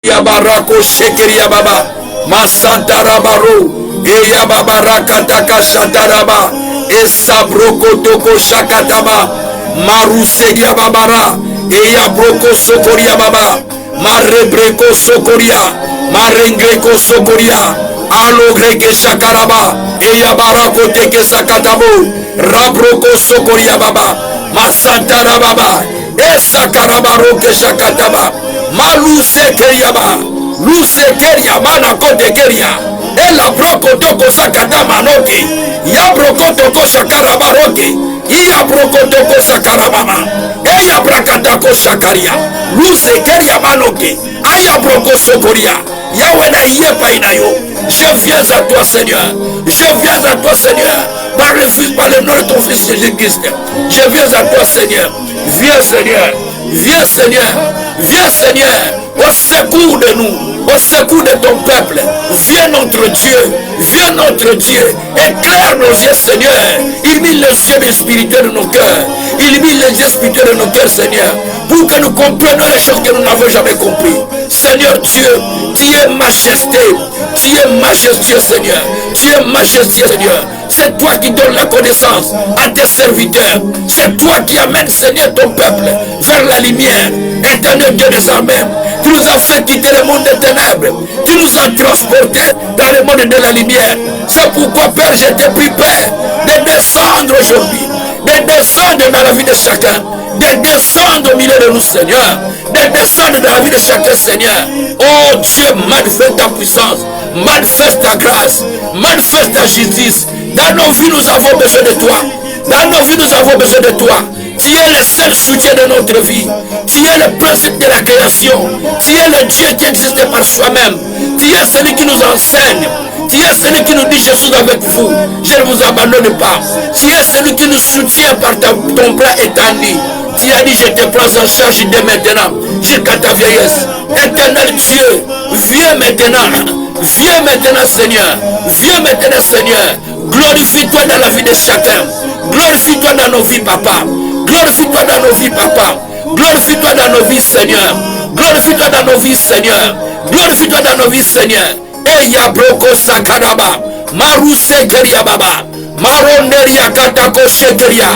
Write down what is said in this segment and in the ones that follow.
Yabarako shekeria baba. Masantara baro. Eya babaraka taka shataraba. Esa broko toko shakataba. Maruseria babara. Eya broko sokoria baba. Marebreko sokoria. Marengreko sokoria. Alo greke shakaraba. Eya barako teke sakatabo. Rabroko sokoria baba. Masantara baba. Esa karabaroke shakataba. Maluse keriaba. Luse keria mana kote keria. Ela broko toko sakata manoke. Ya broko toko shakarabaroke. Iya broko toko sakarabama. Eya brakatako shakaria. Luse keria manoke. Aya broko sokoria. Yahweh na yepa inayo. Je viens à toi Seigneur. Je viens à toi Seigneur. Par le nom de ton fils Jésus-Christ. Je viens à toi Seigneur. Viens Seigneur. Viens Seigneur. Viens Seigneur. Au secours de nous. Au secours de ton peuple. Viens notre Dieu. Viens notre Dieu. Éclaire nos yeux Seigneur. Illumine les yeux spirituels de nos cœurs. Illumine les yeux spirituels de nos cœurs Seigneur. Pour que nous comprenions les choses que nous n'avons jamais compris. Seigneur Dieu, tu es majesté. Tu es majestueux Seigneur. Tu es majestueux Seigneur. C'est toi qui donnes la connaissance à tes serviteurs. C'est toi qui amènes Seigneur ton peuple vers la lumière. Éternel Dieu des armées, tu nous as fait quitter le monde des ténèbres. Tu nous as transportés dans le monde de la lumière. C'est pourquoi Père, je te prie Père de descendre aujourd'hui. De descendre dans la vie de chacun. De descendre au milieu de nous Seigneur. De descendre dans la vie de chacun Seigneur. Oh Dieu, manifeste ta puissance. Manifeste ta grâce. Manifeste ta justice. Dans nos vies nous avons besoin de toi. Dans nos vies nous avons besoin de toi. Tu es le seul soutien de notre vie. Tu es le principe de la création. Tu es le Dieu qui existe par soi-même. Tu es celui qui nous enseigne. Tu es celui qui nous dit je suis avec vous. Je ne vous abandonne pas. Tu es celui qui nous soutient par ton bras étendu. Tu as dit je te prends en charge dès maintenant jusqu'à ta vieillesse. Éternel Dieu, viens maintenant. Viens maintenant Seigneur. Viens maintenant Seigneur. Glorifie-toi dans la vie de chacun. Glorifie-toi dans nos vies papa. Glorifie-toi dans nos vies papa. Glorifie-toi dans nos vies Seigneur. Glorifie-toi dans nos vies Seigneur. Glorifie-toi dans nos vies Seigneur. Eya broko sakaraba. Maruse keria baba. Maronderia katako shekeria.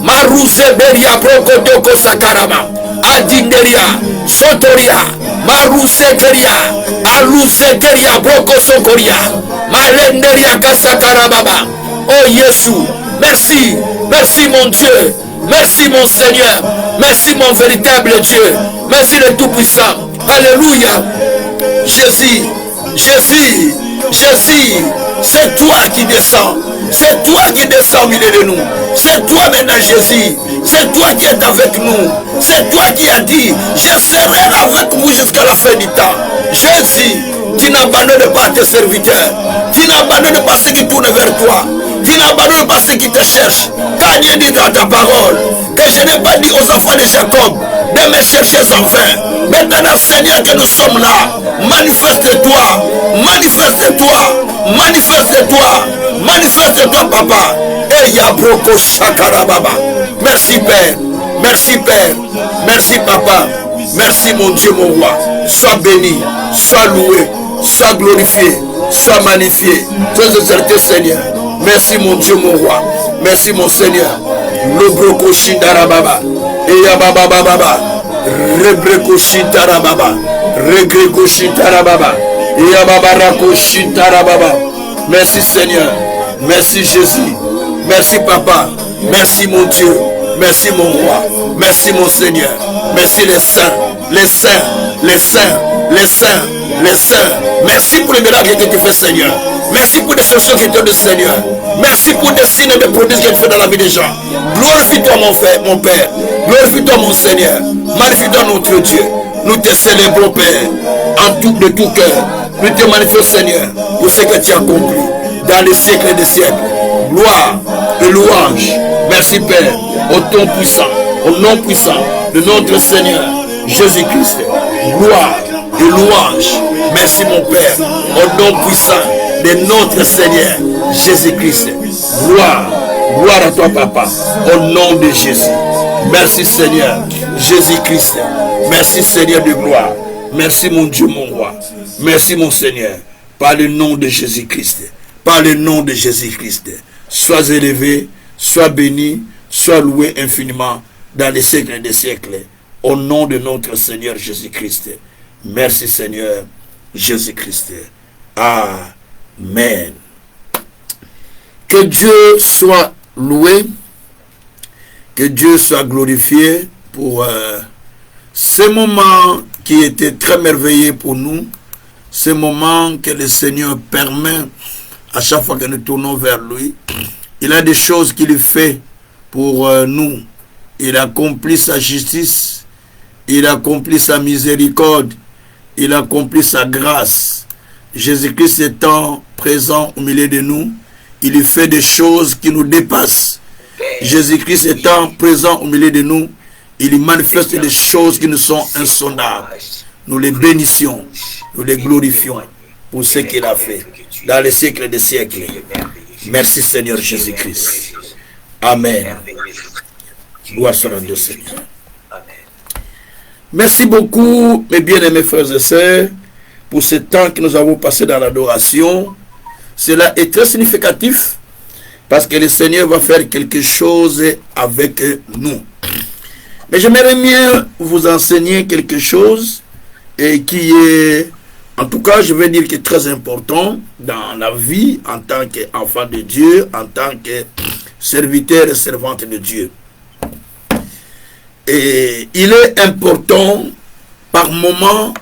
Maruse beria broko toko sakaraba. Adinderia. Sotoria. Maruse keria. Aluse keria broko sokoria. Marenderia kasakarababa. Oh Jésus. Merci. Merci mon Dieu. Merci mon Seigneur. Merci mon véritable Dieu. Merci le Tout-Puissant. Alléluia. Jésus. Jésus. Jésus. C'est toi qui descends. C'est toi qui descends au milieu de nous. C'est toi maintenant Jésus. C'est toi qui es avec nous. C'est toi qui as dit je serai avec vous jusqu'à la fin du temps. Jésus, tu n'abandonnes pas tes serviteurs. Tu n'abandonnes pas ceux qui tournent vers toi. Tu n'abandonnes pas ceux qui te cherchent. Car Dieu dit dans ta parole que je n'ai pas dit aux enfants de Jacob de me chercher sans fin. Maintenant Seigneur que nous sommes là, manifeste-toi. Manifeste-toi. Manifeste-toi. Manifeste-toi papa. Et Yabroko Shakarababa. Merci Père. Merci Père. Merci papa. Merci mon Dieu mon roi. Sois béni. Sois loué. Sois glorifié. Sois magnifié. Sois exalté Seigneur. Merci mon Dieu mon roi. Merci mon Seigneur. Lobroko Shindarababa. Eya baba baba. Rebreko Shindarababa. Regreko Shindarababa. Eya baba rako Shindarababa. Merci Seigneur. Merci Jésus. Merci papa. Merci mon Dieu. Merci mon roi. Merci mon Seigneur. Merci les saints. Les saints. Les saints. Les saints. Les saints. Merci pour les miracles que tu fais Seigneur. Merci pour les chansons que tu donnes Seigneur. Merci pour des signes et des prodiges que tu fais dans la vie des gens. Glorifie-toi mon frère, mon Père. Glorifie-toi mon Seigneur. Magnifie-toi notre Dieu. Nous te célébrons Père. En tout de tout cœur. Nous te magnifions Seigneur. Pour ce que tu as accompli. Dans les siècles et des siècles. Gloire et louange. Merci Père. Au ton puissant. Au nom puissant de notre Seigneur Jésus-Christ. Gloire et louange. Merci mon Père. Au nom puissant de notre Seigneur Jésus-Christ. Gloire. Gloire à toi papa. Au nom de Jésus. Merci Seigneur Jésus-Christ. Merci Seigneur de gloire. Merci mon Dieu, mon roi. Merci mon Seigneur. Par le nom de Jésus-Christ. Par le nom de Jésus-Christ. Sois élevé, sois béni, sois loué infiniment dans les siècles des siècles. Au nom de notre Seigneur Jésus-Christ. Merci Seigneur Jésus-Christ. Amen. Que Dieu soit loué. Que Dieu soit glorifié pour ce moment qui était très merveilleux pour nous. Ce moment que le Seigneur permet à chaque fois que nous tournons vers lui. Il a des choses qu'il fait pour nous. Il accomplit sa justice. Il accomplit sa miséricorde. Il accomplit sa grâce. Jésus-Christ étant présent au milieu de nous, il fait des choses qui nous dépassent. Jésus-Christ étant présent au milieu de nous, il manifeste des choses qui nous sont insondables. Nous les bénissions, nous les glorifions pour ce qu'il a fait dans les siècles des siècles. Merci Seigneur Jésus-Christ. Amen. Gloire soit à Dieu Seigneur. Merci beaucoup mes bien-aimés frères et sœurs pour ce temps que nous avons passé dans l'adoration. Cela est très significatif parce que le Seigneur va faire quelque chose avec nous. Mais j'aimerais bien vous enseigner quelque chose et qui est, en tout cas, je vais dire que très important dans la vie en tant qu'enfant de Dieu, en tant que serviteur et servante de Dieu. Et il est important par moment,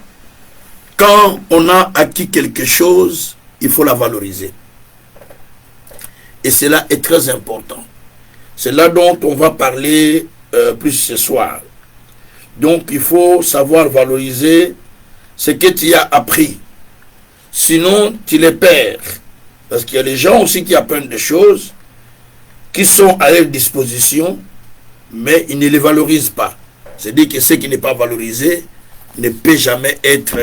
quand on a acquis quelque chose, il faut la valoriser. Et cela est très important. C'est là dont on va parler plus ce soir. Donc il faut savoir valoriser ce que tu as appris. Sinon tu les perds. Parce qu'il y a des gens aussi qui apprennent des choses qui sont à leur disposition, mais ils ne les valorisent pas. C'est-à-dire que ce qui n'est pas valorisé ne peut jamais être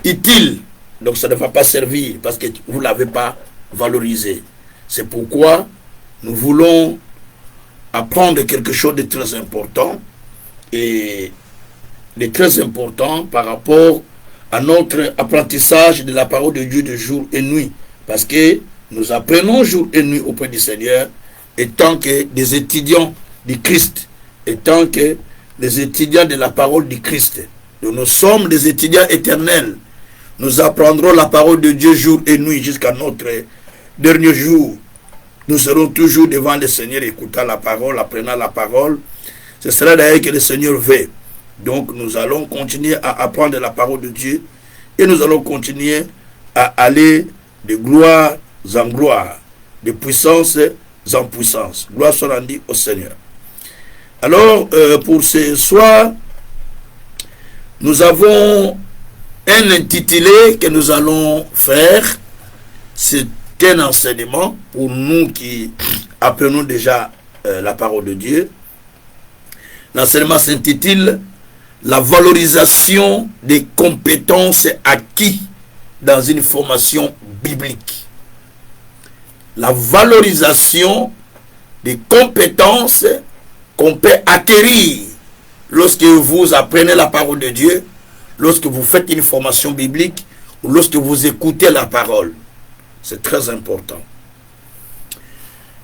utile. Donc ça ne va pas servir parce que vous ne l'avez pas valorisé. C'est pourquoi nous voulons apprendre quelque chose de très important et de très important par rapport à notre apprentissage de la parole de Dieu de jour et nuit. Parce que nous apprenons jour et nuit auprès du Seigneur étant que des étudiants du Christ, étant que des étudiants de la parole du Christ. Nous sommes des étudiants éternels. Nous apprendrons la parole de Dieu jour et nuit jusqu'à notre dernier jour. Nous serons toujours devant le Seigneur, écoutant la parole, apprenant la parole. Ce sera d'ailleurs que le Seigneur veut. Donc nous allons continuer à apprendre la parole de Dieu et nous allons continuer à aller de gloire en gloire, de puissance en puissance. Gloire soit rendue au Seigneur. Alors, pour ce soir, nous avons un intitulé que nous allons faire. C'est un enseignement pour nous qui apprenons déjà la parole de Dieu. L'enseignement s'intitule « La valorisation des compétences acquises dans une formation biblique ». La valorisation des compétences qu'on peut acquérir lorsque vous apprenez la parole de Dieu, lorsque vous faites une formation biblique ou lorsque vous écoutez la parole. C'est très important.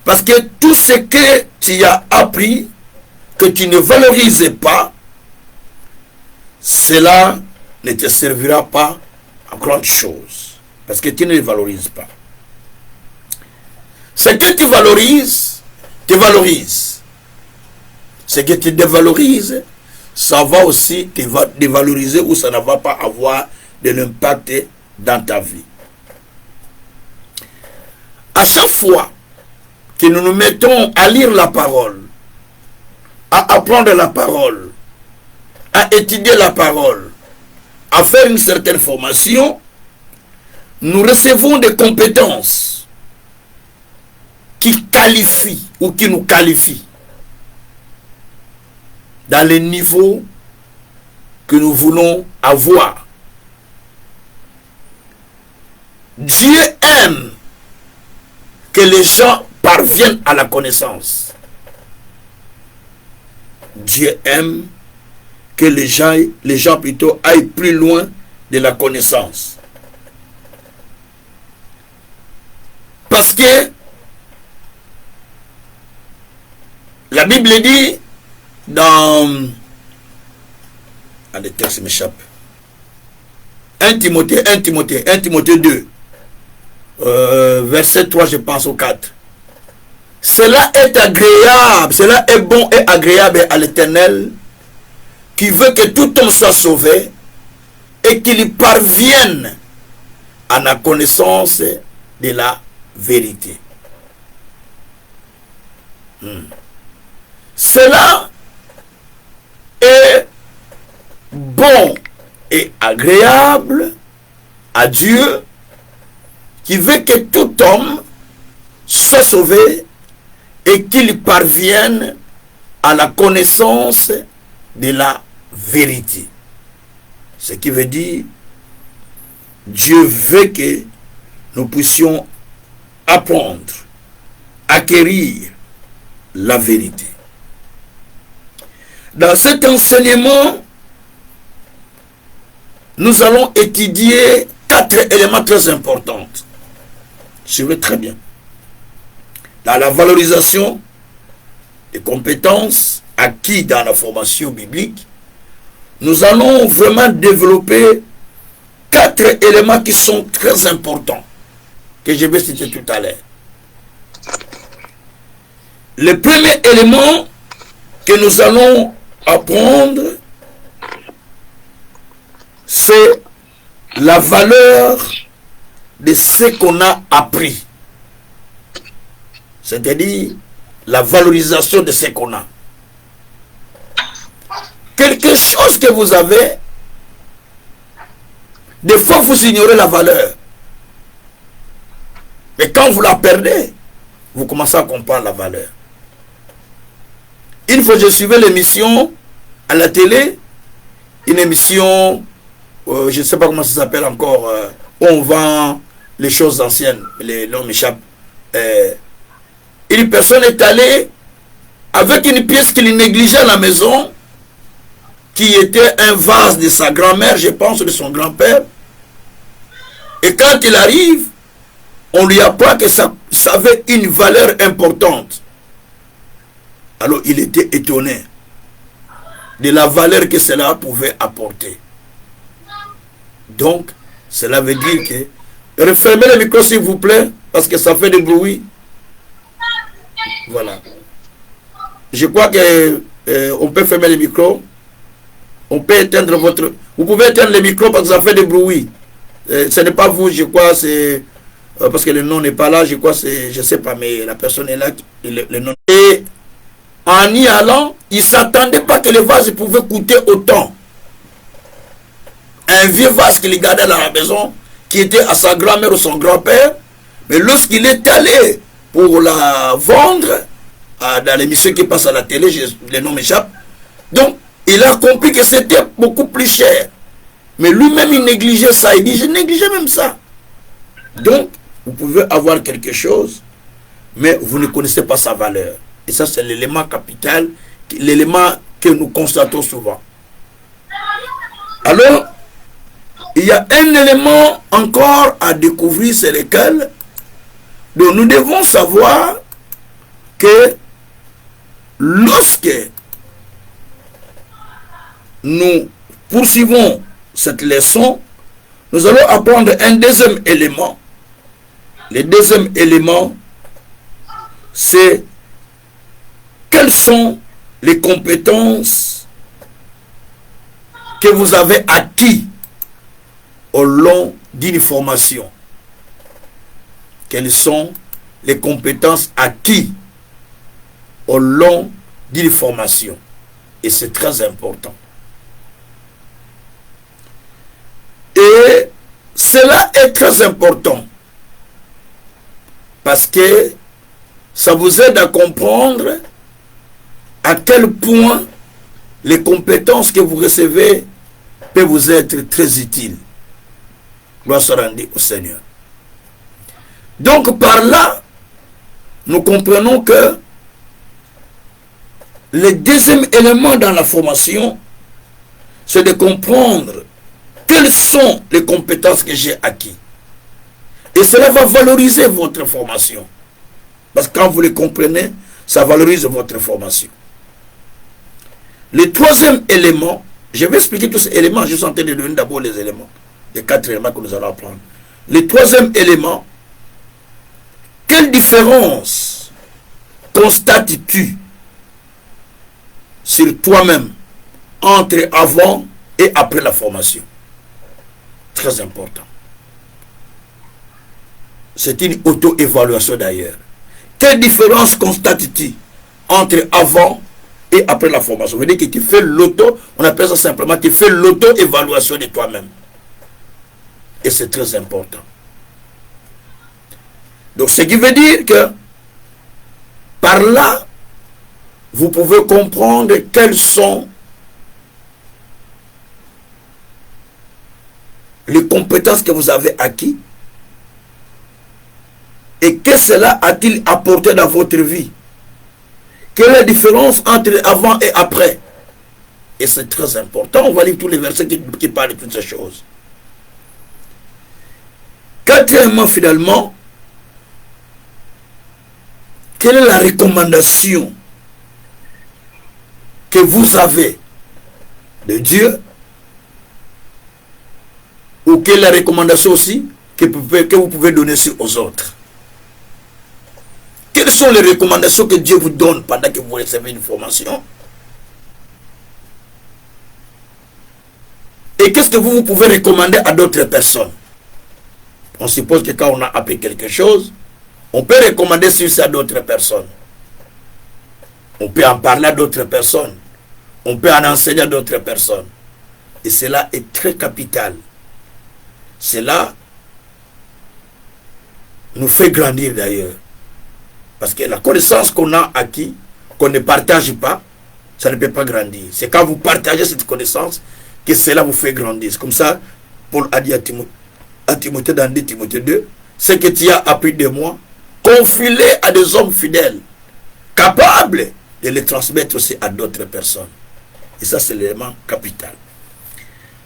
Parce que tout ce que tu as appris, que tu ne valorises pas, cela ne te servira pas à grande chose. Parce que tu ne le valorises pas. Ce que tu valorises, te valorise. Ce que tu dévalorises, ça va aussi te dévaloriser ou ça ne va pas avoir de l'impact dans ta vie. À chaque fois que nous nous mettons à lire la parole, à apprendre la parole, à étudier la parole, à faire une certaine formation, nous recevons des compétences qui qualifient ou qui nous qualifient dans les niveaux que nous voulons avoir. Dieu aime que les gens parviennent à la connaissance. Dieu aime que les gens plutôt aillent plus loin de la connaissance. Parce que la Bible dit dans... Ah, le texte m'échappe. 1 Timothée 2, verset 3, je pense, au 4. Cela est agréable, cela est bon et agréable à l'Éternel, qui veut que tout homme soit sauvé et qu'il parvienne à la connaissance de la vérité. Cela est bon et agréable à Dieu, qui veut que tout homme soit sauvé et qu'il parvienne à la connaissance de la vérité. Ce qui veut dire, Dieu veut que nous puissions apprendre, acquérir la vérité. Dans cet enseignement, nous allons étudier 4 éléments très importants. Suivez très bien. Dans la valorisation des compétences acquises dans la formation biblique, nous allons vraiment développer 4 éléments qui sont très importants, que je vais citer tout à l'heure. Le premier élément que nous allons apprendre, c'est la valeur de ce qu'on a appris. C'est-à-dire la valorisation de ce qu'on a. Quelque chose que vous avez, des fois vous ignorez la valeur. Mais quand vous la perdez, vous commencez à comprendre la valeur. Une fois je suivais l'émission à la télé, une émission, je ne sais pas comment ça s'appelle encore, où on vend les choses anciennes, les noms m'échappent. Une personne est allée avec une pièce qu'il négligeait à la maison, qui était un vase de sa grand-mère, je pense, de son grand-père. Et quand il arrive, on lui apprend que ça avait une valeur importante. Alors il était étonné de la valeur que cela pouvait apporter. Donc, cela veut dire que... Refermez le micro s'il vous plaît, parce que ça fait du bruit. Voilà. Je crois que on peut fermer le micro. On peut éteindre votre... Vous pouvez éteindre le micro parce que ça fait du bruit. Ce n'est pas vous, je crois, c'est... parce que le nom n'est pas là, je crois, c'est... Je ne sais pas, mais la personne est là, le nom... Et en y allant, il ne s'attendait pas que le vase pouvait coûter autant. Un vieux vase qu'il gardait dans la maison, qui était à sa grand-mère ou son grand-père, mais lorsqu'il est allé pour la vendre, dans l'émission qui passe à la télé, le nom m'échappe, donc il a compris que c'était beaucoup plus cher. Mais lui-même, il négligeait ça. Il dit, je négligeais même ça. Donc, vous pouvez avoir quelque chose, mais vous ne connaissez pas sa valeur. Et ça, c'est l'élément capital, l'élément que nous constatons souvent. Alors, il y a un élément encore à découvrir, c'est lequel, donc nous devons savoir que lorsque nous poursuivons cette leçon, nous allons apprendre un deuxième élément. Le deuxième élément, c'est quelles sont les compétences que vous avez acquises au long d'une formation. Quelles sont les compétences acquises au long d'une formation. Et c'est très important. Et cela est très important parce que ça vous aide à comprendre à quel point les compétences que vous recevez peuvent vous être très utiles. Gloire soit rendue au Seigneur. Donc par là, nous comprenons que le deuxième élément dans la formation, c'est de comprendre quelles sont les compétences que j'ai acquises. Et cela va valoriser votre formation. Parce que quand vous les comprenez, ça valorise votre formation. Le troisième élément, je vais expliquer tous ces éléments, je suis en train de donner d'abord les éléments, les 4 éléments que nous allons apprendre. Le troisième élément, quelle différence constates-tu sur toi-même entre avant et après la formation? Très important. C'est une auto-évaluation d'ailleurs. Quelle différence constates-tu entre avant et après la formation? Ça veut dire que tu fais l'auto, on appelle ça simplement, tu fais l'auto-évaluation de toi-même. Et c'est très important. Donc ce qui veut dire que par là, vous pouvez comprendre quelles sont les compétences que vous avez acquises et que cela a-t-il apporté dans votre vie. Quelle est la différence entre avant et après? Et c'est très important. On va lire tous les versets qui parlent de toutes ces choses. Quatrièmement, finalement, quelle est la recommandation que vous avez de Dieu, ou quelle est la recommandation aussi que vous pouvez donner aux autres? Quelles sont les recommandations que Dieu vous donne pendant que vous recevez une formation? Et qu'est-ce que vous pouvez recommander à d'autres personnes? On suppose que quand on a appris quelque chose, on peut recommander ça à d'autres personnes. On peut en parler à d'autres personnes. On peut en enseigner à d'autres personnes. Et cela est très capital. Cela nous fait grandir d'ailleurs. Parce que la connaissance qu'on a acquis, qu'on ne partage pas, ça ne peut pas grandir. C'est quand vous partagez cette connaissance que cela vous fait grandir. C'est comme ça, Paul a dit à Timothée dans 2 Timothée 2, ce que tu as appris de moi, confie-le à des hommes fidèles, capables de les transmettre aussi à d'autres personnes. Et ça, c'est l'élément capital.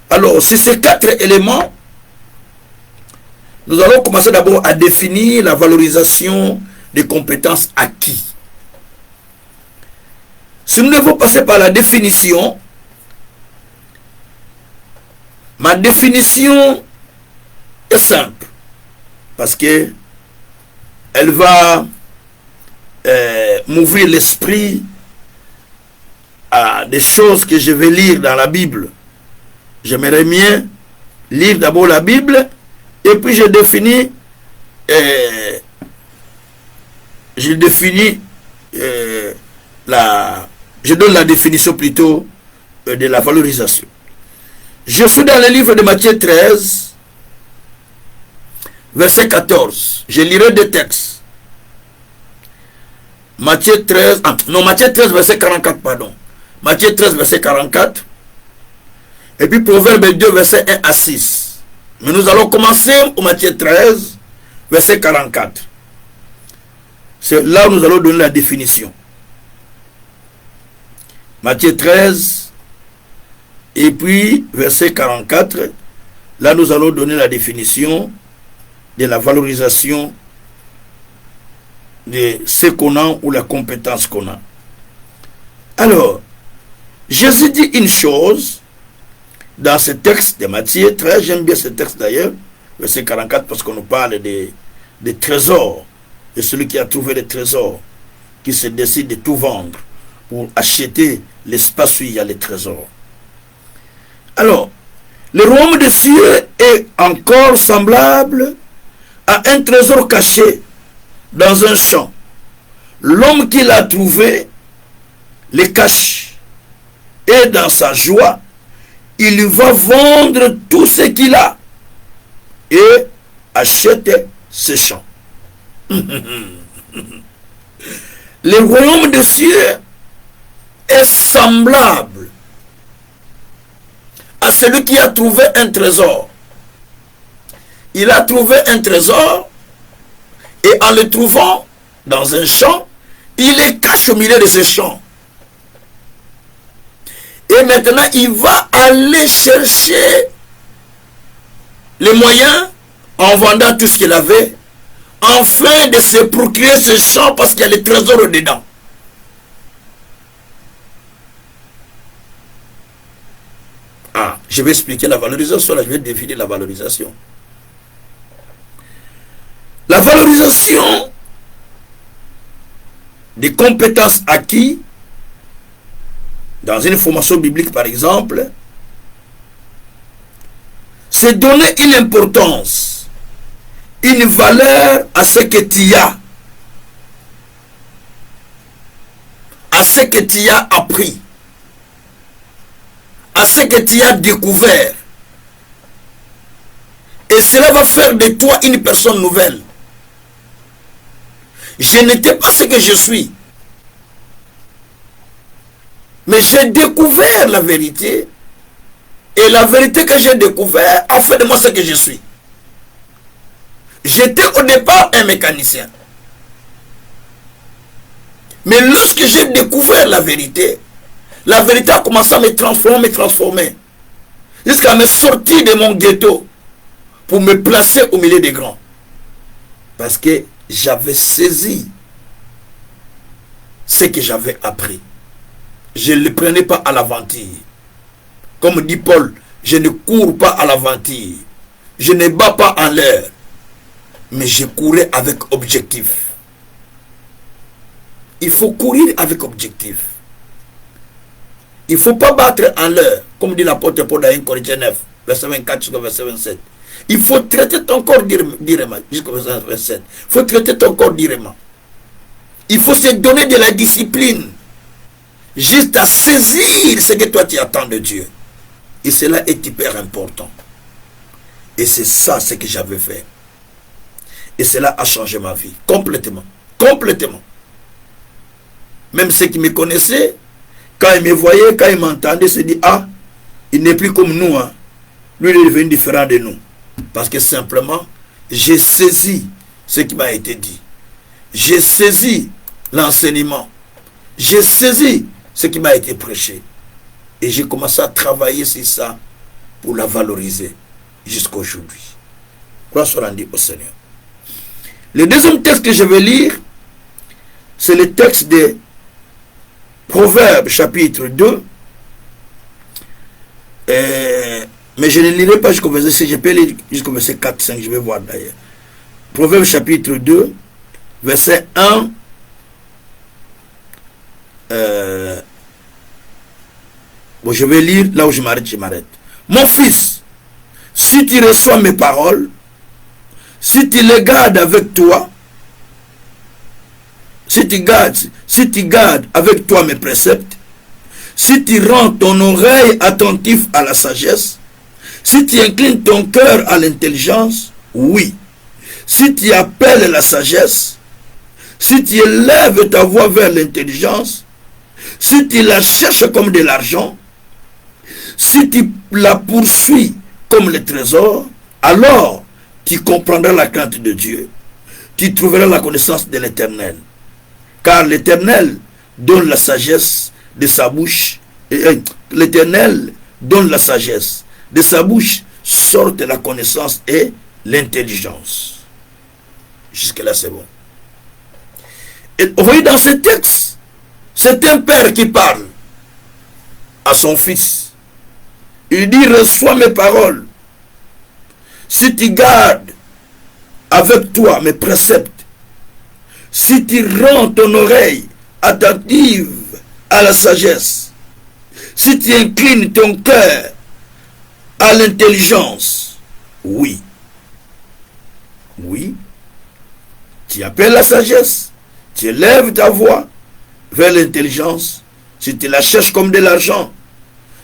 Alors, sur ces 4 éléments, nous allons commencer d'abord à définir la valorisation des compétences acquises. Si nous devons passer par la définition, ma définition est simple, parce que elle va m'ouvrir l'esprit à des choses que je vais lire dans la Bible. J'aimerais bien lire d'abord la Bible, et puis je donne la définition plutôt de la valorisation. Je suis dans le livre de Matthieu 13, verset 14. Je lirai 2 textes. Matthieu 13, verset 44, pardon. Matthieu 13, verset 44. Et puis Proverbe 2, verset 1 à 6. Mais nous allons commencer au Matthieu 13, verset 44. C'est là où nous allons donner la définition. Matthieu 13, et puis verset 44. Là, nous allons donner la définition de la valorisation de ce qu'on a ou la compétence qu'on a. Alors, Jésus dit une chose dans ce texte de Matthieu 13, j'aime bien ce texte d'ailleurs, verset 44, parce qu'on nous parle des trésors, de celui qui a trouvé les trésors, qui se décide de tout vendre pour acheter l'espace où il y a les trésors. Alors, le royaume des cieux est encore semblable à un trésor caché dans un champ. L'homme qui l'a trouvé le cache, et dans sa joie, il va vendre tout ce qu'il a et acheter ce champ. Le royaume des cieux est semblable à celui qui a trouvé un trésor. Il a trouvé un trésor et en le trouvant dans un champ, il le cache au milieu de ce champ. Et Et maintenant, il va aller chercher les moyens en vendant tout ce qu'il avait, afin de se procurer ce champ parce qu'il y a les trésors dedans. Ah, je vais expliquer la valorisation, là je vais définir la valorisation. La valorisation des compétences acquises dans une formation biblique par exemple, c'est donner une importance, une valeur à ce que tu as, à ce que tu as appris, à ce que tu as découvert. Et cela va faire de toi une personne nouvelle. Je n'étais pas ce que je suis. Mais j'ai découvert la vérité. Et la vérité que j'ai découvert a fait de moi ce que je suis. J'étais au départ un mécanicien. Mais lorsque j'ai découvert la vérité a commencé à me transformer. Jusqu'à me sortir de mon ghetto pour me placer au milieu des grands. Parce que j'avais saisi ce que j'avais appris. Je ne le prenais pas à l'aventure. Comme dit Paul, je ne cours pas à l'aventure. Je ne bats pas en l'air. Mais je courais avec objectif. Il faut courir avec objectif. Il ne faut pas battre en l'air, comme dit l'apôtre Paul dans 1 Corinthiens 9, verset 24 jusqu'au verset 27. Il faut traiter ton corps directement jusqu'au verset 27. Il faut traiter ton corps directement. Il faut se donner de la discipline, juste à saisir ce que toi tu attends de Dieu. Et cela est hyper important. Et c'est ça ce que j'avais fait. Et cela a changé ma vie, complètement. Complètement. Même ceux qui me connaissaient, quand ils me voyaient, quand ils m'entendaient, se disent, ah, il n'est plus comme nous. Hein. Lui, il est devenu différent de nous. Parce que simplement, j'ai saisi ce qui m'a été dit. J'ai saisi l'enseignement. J'ai saisi ce qui m'a été prêché. Et j'ai commencé à travailler sur ça pour la valoriser jusqu'à aujourd'hui. Gloire soit rendue au Seigneur. Le deuxième texte que je vais lire, c'est le texte de Proverbes chapitre 2. Mais je ne lirai pas jusqu'au verset 6, je peux lire jusqu'au verset 4, 5, je vais voir d'ailleurs. Proverbes chapitre 2, verset 1. Bon, je vais lire là où je m'arrête. Mon fils, si tu reçois mes paroles, si tu les gardes avec toi, si tu gardes avec toi mes préceptes, si tu rends ton oreille attentif à la sagesse, si tu inclines ton cœur à l'intelligence, oui. Si tu appelles la sagesse, si tu élèves ta voix vers l'intelligence, si tu la cherches comme de l'argent, si tu la poursuis comme le trésor, alors tu comprendras la crainte de Dieu. Tu trouveras la connaissance de l'Éternel. Car l'Éternel donne la sagesse de sa bouche. L'Éternel donne la sagesse. De sa bouche sortent la connaissance et l'intelligence. Jusque-là, c'est bon. Et vous voyez dans ce texte, c'est un père qui parle à son fils. Il dit, reçois mes paroles. Si tu gardes avec toi mes préceptes, si tu rends ton oreille attentive à la sagesse, si tu inclines ton cœur à l'intelligence, oui. Oui. Tu appelles la sagesse, tu élèves ta voix vers l'intelligence, si tu la cherches comme de l'argent,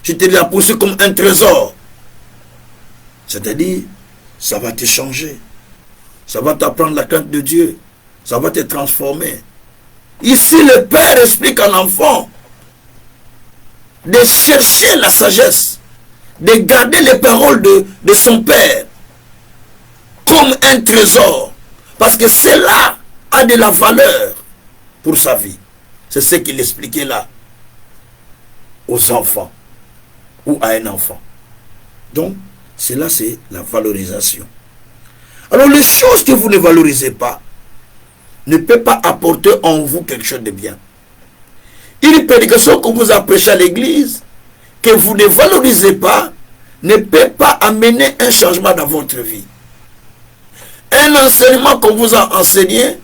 si tu la poursuis comme un trésor, c'est-à-dire, ça va te changer. Ça va t'apprendre la crainte de Dieu. Ça va te transformer. Ici, le Père explique à l'enfant de chercher la sagesse, de garder les paroles de son Père comme un trésor. Parce que cela a de la valeur pour sa vie. C'est ce qu'il expliquait là aux enfants. ou à un enfant. Donc, cela c'est la valorisation. Alors, les choses que vous ne valorisez pas ne peuvent pas apporter en vous quelque chose de bien. Une prédication que vous prêchez à l'église, que vous ne valorisez pas, ne peut pas amener un changement dans votre vie. Un enseignement qu'on vous a enseigné,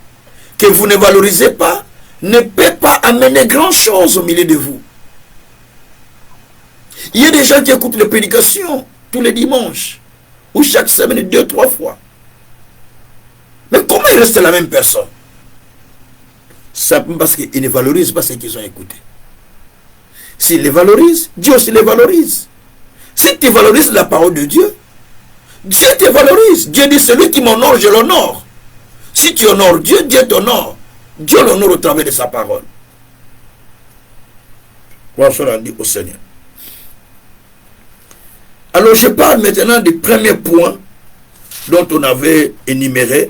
que vous ne valorisez pas, ne peut pas amener grand chose au milieu de vous. Il y a des gens qui écoutent les prédications tous les dimanches, ou chaque semaine 2-3 fois. Mais comment ils restent la même personne? Simplement parce qu'ils ne valorisent pas ce qu'ils ont écouté. S'ils les valorisent, Dieu aussi les valorise. Si tu valorises la parole de Dieu, Dieu te valorise. Dieu dit, celui qui m'honore, je l'honore. Si tu honores Dieu, Dieu t'honore. Dieu l'honore au travers de sa parole. Voilà ce qu'on dit au Seigneur. Alors je parle maintenant du premier point dont on avait énuméré,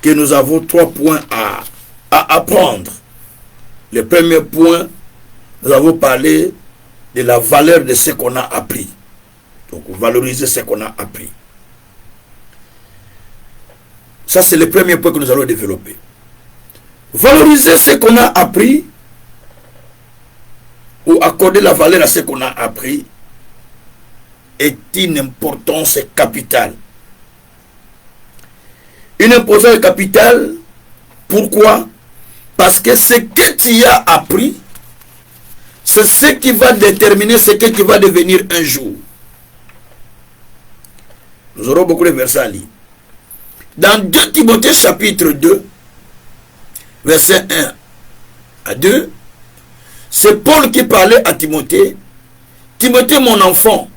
que nous avons 3 points à apprendre. Le premier point, nous avons parlé de la valeur de ce qu'on a appris. Donc, valoriser ce qu'on a appris. Ça, c'est le premier point que nous allons développer. Valoriser ce qu'on a appris, ou accorder la valeur à ce qu'on a appris, est une importance capitale. Une importance capitale, pourquoi? Parce que ce que tu as appris, c'est ce qui va déterminer ce que tu vas devenir un jour. Nous aurons beaucoup de versets à lire. Dans 2 Timothée chapitre 2, verset 1 à 2, c'est Paul qui parlait à Timothée. Timothée, mon enfant,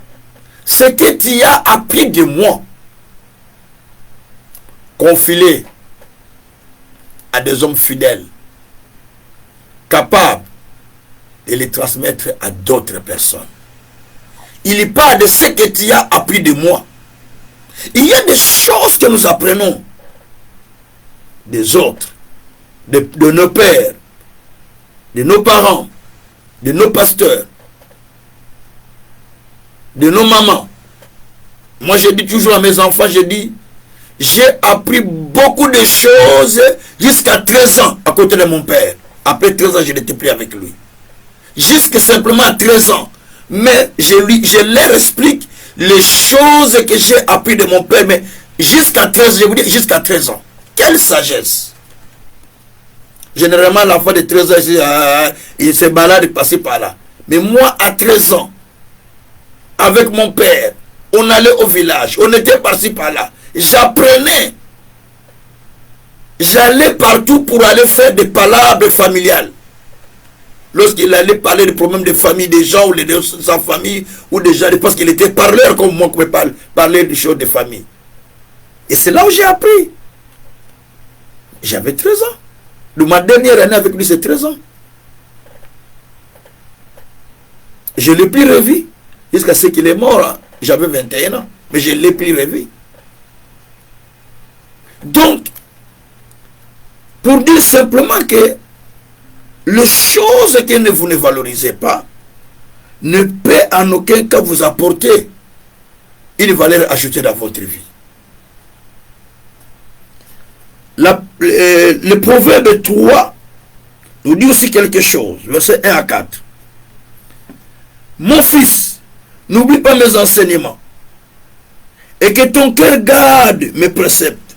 ce que tu as appris de moi, confie-le à des hommes fidèles, capables de les transmettre à d'autres personnes. Il parle de ce que tu as appris de moi. Il y a des choses que nous apprenons des autres, de nos pères, de nos parents, de nos pasteurs, de nos mamans. Moi, je dis toujours à mes enfants, je dis, j'ai appris beaucoup de choses jusqu'à 13 ans à côté de mon père. Après 13 ans, je n'étais plus avec lui. Jusqu'à simplement 13 ans. Mais je leur explique les choses que j'ai appris de mon père. Mais jusqu'à 13, je vous dis, jusqu'à 13 ans. Quelle sagesse! Généralement, l'enfant de 13 ans, il se balade passer par là. Mais moi, à 13 ans, avec mon père, on allait au village, on était par-ci par-là. J'apprenais. J'allais partout pour aller faire des palabres familiales. Lorsqu'il allait parler des problèmes de famille des gens ou de sa famille ou des gens, parce qu'il était parleur comme moi, qui pouvait parler des choses de famille. Et c'est là où j'ai appris. J'avais 13 ans. Donc ma dernière année avec lui, c'est 13 ans. Je ne l'ai plus revu jusqu'à ce qu'il est mort. Hein. J'avais 21 ans. Mais je ne l'ai plus revu. Donc, pour dire simplement que les choses que vous ne valorisez pas ne peut en aucun cas vous apporter une valeur ajoutée dans votre vie. Le proverbe 3 nous dit aussi quelque chose, verset 1 à 4. Mon fils, n'oublie pas mes enseignements et que ton cœur garde mes préceptes,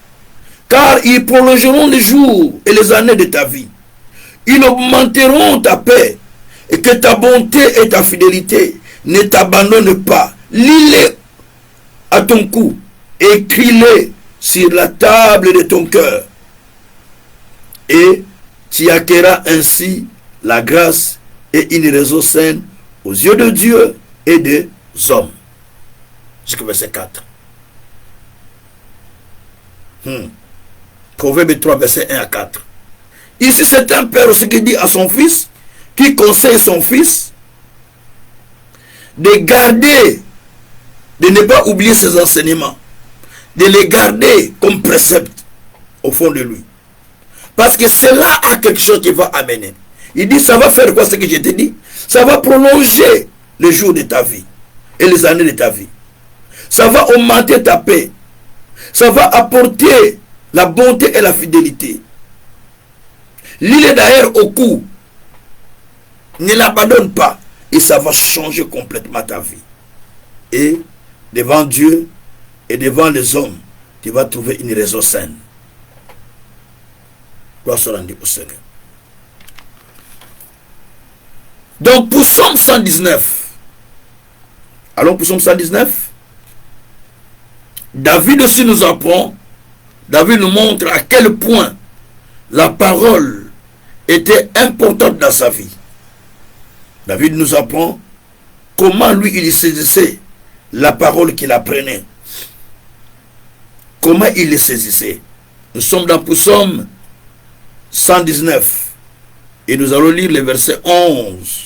car ils prolongeront les jours et les années de ta vie. Ils augmenteront ta paix et que ta bonté et ta fidélité ne t'abandonnent pas. Lis-les à ton cou, écris-les sur la table de ton cœur et tu acquerras ainsi la grâce et une raison saine aux yeux de Dieu et des hommes. Jusqu'au verset 4. Proverbe 3, verset 1 à 4. Ici, c'est un père aussi qui dit à son fils, qui conseille son fils de garder, de ne pas oublier ses enseignements, de les garder comme précepte au fond de lui. Parce que cela a quelque chose qui va amener. Il dit, ça va faire quoi ce que je te dis? Ça va prolonger les jours de ta vie et les années de ta vie. Ça va augmenter ta paix. Ça va apporter la bonté et la fidélité. L'île d'ailleurs au cou, ne l'abandonne pas et ça va changer complètement ta vie. Et devant Dieu et devant les hommes, tu vas trouver une raison saine. Gloire soit rendue au Seigneur. Donc pour Psaume 119, allons pour Psaume 119. David aussi nous apprend, David nous montre à quel point la parole était importante dans sa vie. David nous apprend comment lui il saisissait la parole qu'il apprenait. Comment il les saisissait. Nous sommes dans Psaume 119 et nous allons lire les versets 11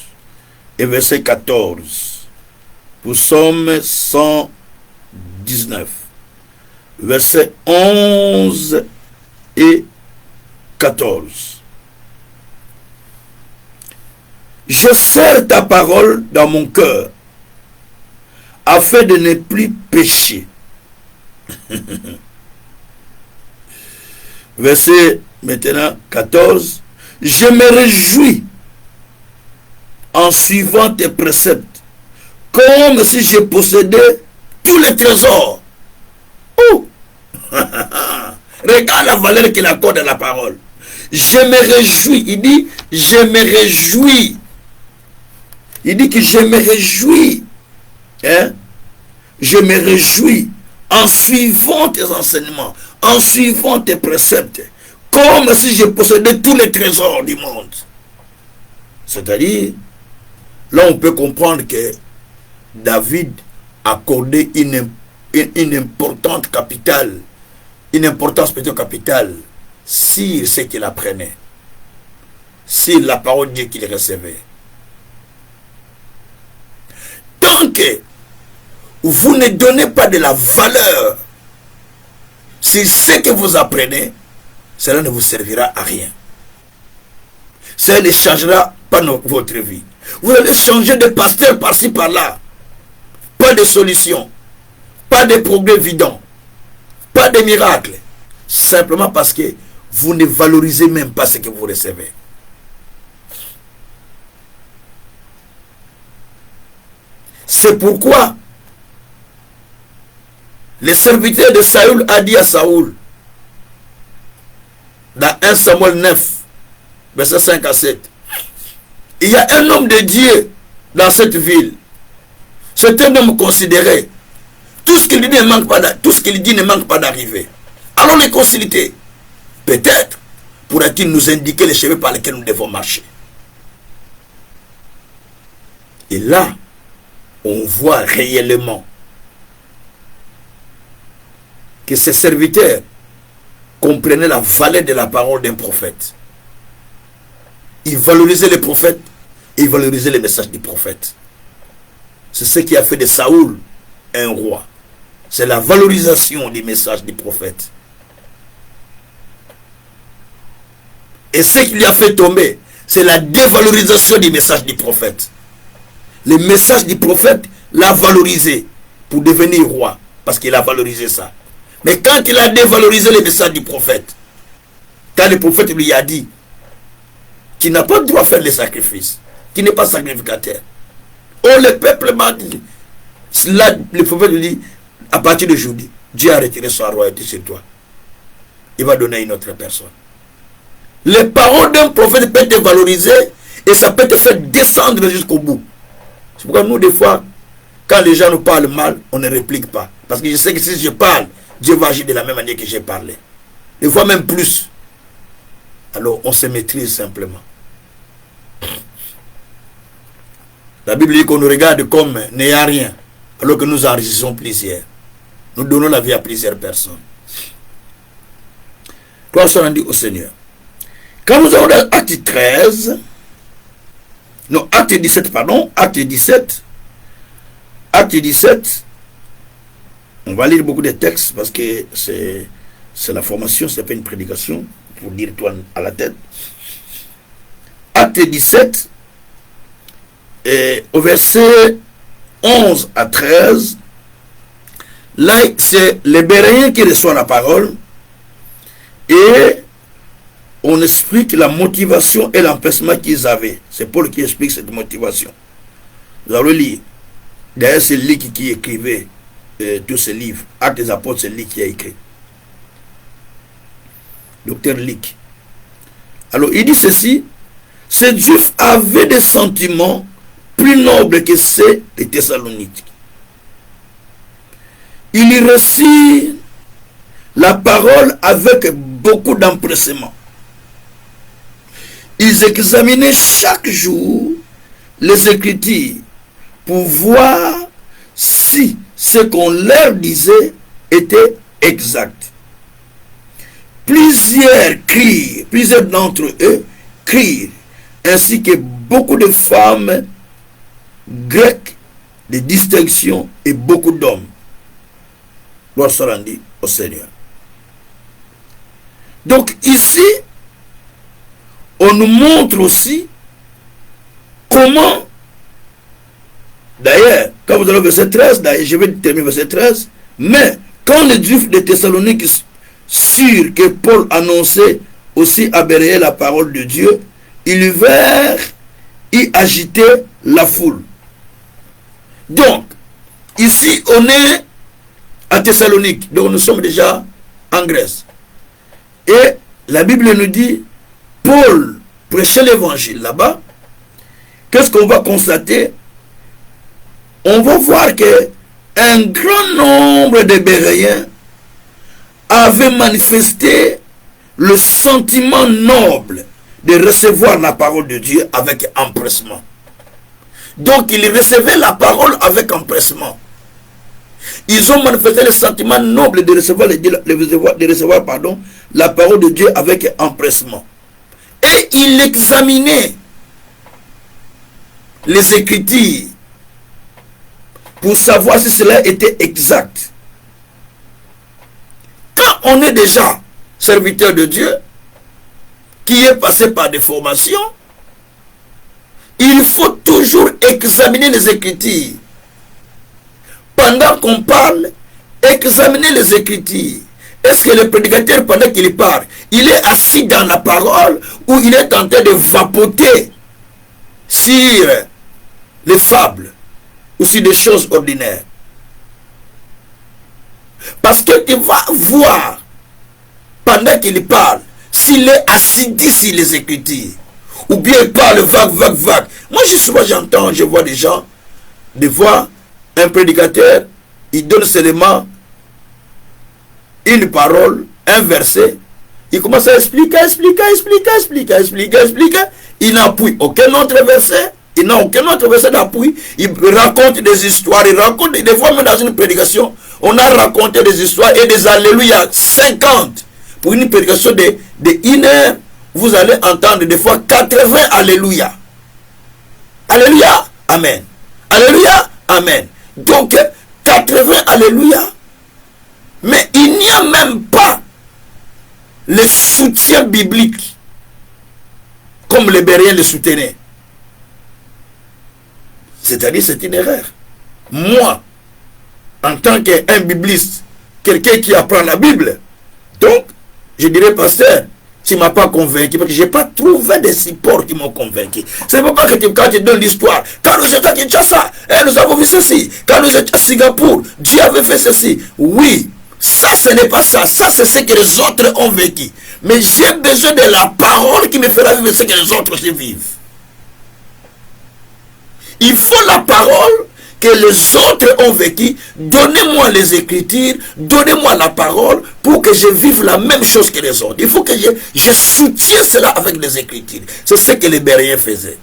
et verset 14. Psaume 119, versets 11 et 14. Je serre ta parole dans mon cœur afin de ne plus pécher. Verset maintenant 14. Je me réjouis en suivant tes préceptes, comme si je possédais tous les trésors. Oh! Regarde la valeur qu'il accorde à la parole. Je me réjouis. Il dit, je me réjouis. Il dit que je me réjouis. Hein? Je me réjouis en suivant tes enseignements, en suivant tes préceptes, comme si je possédais tous les trésors du monde. C'est-à-dire, là on peut comprendre que David accordait une importante capitale, une importance plutôt capitale sur ce qu'il apprenait, sur la parole de Dieu qu'il recevait. Tant que vous ne donnez pas de la valeur sur ce que vous apprenez, cela ne vous servira à rien. Cela ne changera pas votre vie. Vous allez changer de pasteur par-ci par-là. Pas de solution. Pas de progrès évident. Pas de miracle. Simplement parce que vous ne valorisez même pas ce que vous recevez. C'est pourquoi le serviteur de Saül a dit à Saül, dans 1 Samuel 9, verset 5 à 7, il y a un homme de Dieu dans cette ville. C'est un homme considéré. Tout ce qu'il dit ne manque pas, tout ce qu'il dit ne manque pas d'arriver. Allons les consulter. Peut-être pourrait-il nous indiquer les chemins par lesquels nous devons marcher. Et là, on voit réellement que ces serviteurs comprenaient la valeur de la parole d'un prophète. Ils valorisaient les prophètes et ils valorisaient les messages du prophète. C'est ce qui a fait de Saül un roi. C'est la valorisation des messages du prophète. Et ce qui lui a fait tomber, c'est la dévalorisation des messages du prophète. Le message du prophète l'a valorisé pour devenir roi, parce qu'il a valorisé ça. Mais quand il a dévalorisé les messages du prophète, quand le prophète lui a dit, tu n'as pas le droit de faire les sacrifices, tu n'es pas sacrificateur. Oh, le peuple m'a dit, là, le prophète lui dit, à partir d'aujourd'hui, Dieu a retiré sa royauté sur toi. Il va donner à une autre personne. Les paroles d'un prophète peuvent te valoriser et ça peut te faire descendre jusqu'au bout. C'est pourquoi nous, des fois, quand les gens nous parlent mal, on ne réplique pas. Parce que je sais que si je parle, Dieu va agir de la même manière que j'ai parlé. Des fois même plus. Alors, on se maîtrise simplement. La Bible dit qu'on nous regarde comme n'ayant rien, alors que nous enrichissons plusieurs. Nous donnons la vie à plusieurs personnes. Gloire soit rendue au Seigneur. Quand nous avons l'acte 13, non, acte 17, pardon, acte 17, on va lire beaucoup de textes parce que c'est la formation, ce n'est pas une prédication, pour dire toi à la tête. Acte 17, au verset 11 à 13, là, c'est les Béréens qui reçoivent la parole et on explique la motivation et l'empressement qu'ils avaient. C'est Paul qui explique cette motivation. Vous allez lire. D'ailleurs, c'est lui qui écrivait tous ces livres. Actes des Apôtres, c'est lui qui a écrit. Docteur Lick. Alors, il dit ceci. Ces Juifs avaient des sentiments plus nobles que ceux des Thessaloniques. Ils reçurent la parole avec beaucoup d'empressement. Ils examinaient chaque jour les Écritures pour voir si ce qu'on leur disait était exact. Plusieurs d'entre eux crient, ainsi que beaucoup de femmes grecques de distinction et beaucoup d'hommes. Gloire soit rendue au Seigneur. Donc ici, on nous montre aussi comment, d'ailleurs, quand vous allez au verset 13, je vais terminer verset 13, mais quand les Juifs de Thessalonique surent que Paul annonçait aussi à Béréen la parole de Dieu, ils vinrent y agiter la foule. Donc, ici, on est à Thessalonique, donc nous sommes déjà en Grèce. Et la Bible nous dit, Paul prêchait l'évangile là-bas. Qu'est-ce qu'on va constater? On va voir que un grand nombre de Béréens avaient manifesté le sentiment noble de recevoir la parole de Dieu avec empressement. Donc ils recevaient la parole avec empressement. Ils ont manifesté le sentiment noble de recevoir, la parole de Dieu avec empressement. Et ils examinaient les Écritures pour savoir si cela était exact. Quand on est déjà serviteur de Dieu, qui est passé par des formations, il faut toujours examiner les Écritures. Pendant qu'on parle, examiner les Écritures. Est-ce que le prédicateur, pendant qu'il parle, il est assis dans la parole ou il est en train de vapoter sur les fables ou sur des choses ordinaires? Parce que tu vas voir, pendant qu'il parle, s'il est assidu sur les Écritures, ou bien il parle vague. Moi, souvent j'entends, je vois des gens, des fois, un prédicateur, il donne seulement une parole, un verset, il commence à expliquer, il n'appuie aucun autre verset, il n'a aucun autre verset d'appui, il raconte des histoires, des fois même dans une prédication, on a raconté des histoires et des alléluia 50. Pour une prédication de 1 heure, vous allez entendre des fois 80 alléluia. Alléluia, amen. Alléluia, amen. Donc, 80 alléluia. Mais il n'y a même pas le soutien biblique comme les Béréens le soutenaient. C'est-à-dire, c'est une erreur. Moi, en tant qu'un bibliste, quelqu'un qui apprend la Bible, donc, je dirais, pasteur, tu ne m'as pas convaincu, parce que je n'ai pas trouvé des supports qui m'ont convaincu. C'est pas que quand tu donnes l'histoire, quand nous étions à Kinshasa, nous avons vu ceci, quand nous étions à Singapour, Dieu avait fait ceci. Oui, ça ce n'est pas ça, ça c'est ce que les autres ont vécu. Mais j'ai besoin de la parole qui me fera vivre ce que les autres aussi vivent. Il faut la parole que les autres ont vécu. Donnez-moi les Écritures, donnez-moi la parole pour que je vive la même chose que les autres. Il faut que je soutienne cela avec les Écritures. C'est ce que les Béréens faisaient.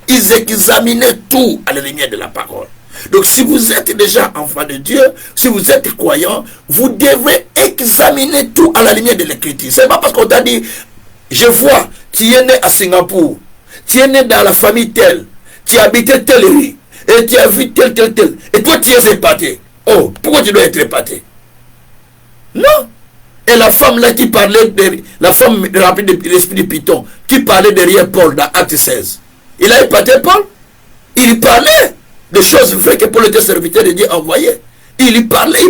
Ils examinaient tout à la lumière de la parole. Donc si vous êtes déjà enfant de Dieu, si vous êtes croyant, vous devez examiner tout à la lumière de l'Écriture. C'est pas parce qu'on t'a dit, je vois, tu es né à Singapour, tu es né dans la famille telle, tu habitais telle rue, et tu as vu tel, et toi tu es épaté. Oh, pourquoi tu dois être épaté? Non. Et la femme là qui parlait, la femme remplie de l'esprit de Python, qui parlait derrière Paul dans Acte 16, il a épaté Paul? il parlait des choses vraies que Paul était serviteur de Dieu envoyé. Il parlait.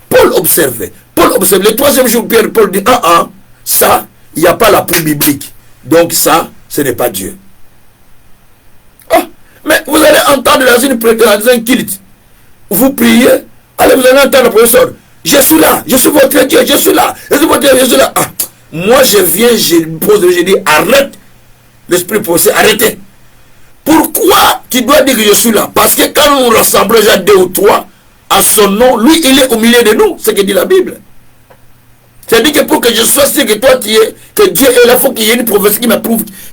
Paul observait. Le troisième jour, Paul dit, ça, il n'y a pas la pluie biblique. Donc ça, ce n'est pas Dieu. Mais vous allez entendre dans un culte, vous priez, allez, vous allez entendre le professeur, je suis là, je suis votre Dieu, je suis là, je suis votre Dieu, je suis là. Moi je viens, je pose, je dis, arrête, l'esprit professeur, arrêtez. Pourquoi tu dois dire que je suis là? Parce que quand nous rassemblons déjà 2 ou 3 à son nom, lui il est au milieu de nous, c'est ce que dit la Bible. C'est-à-dire que pour que je sois sûr que toi tu es, que Dieu est là, il faut qu'il y ait une prophétie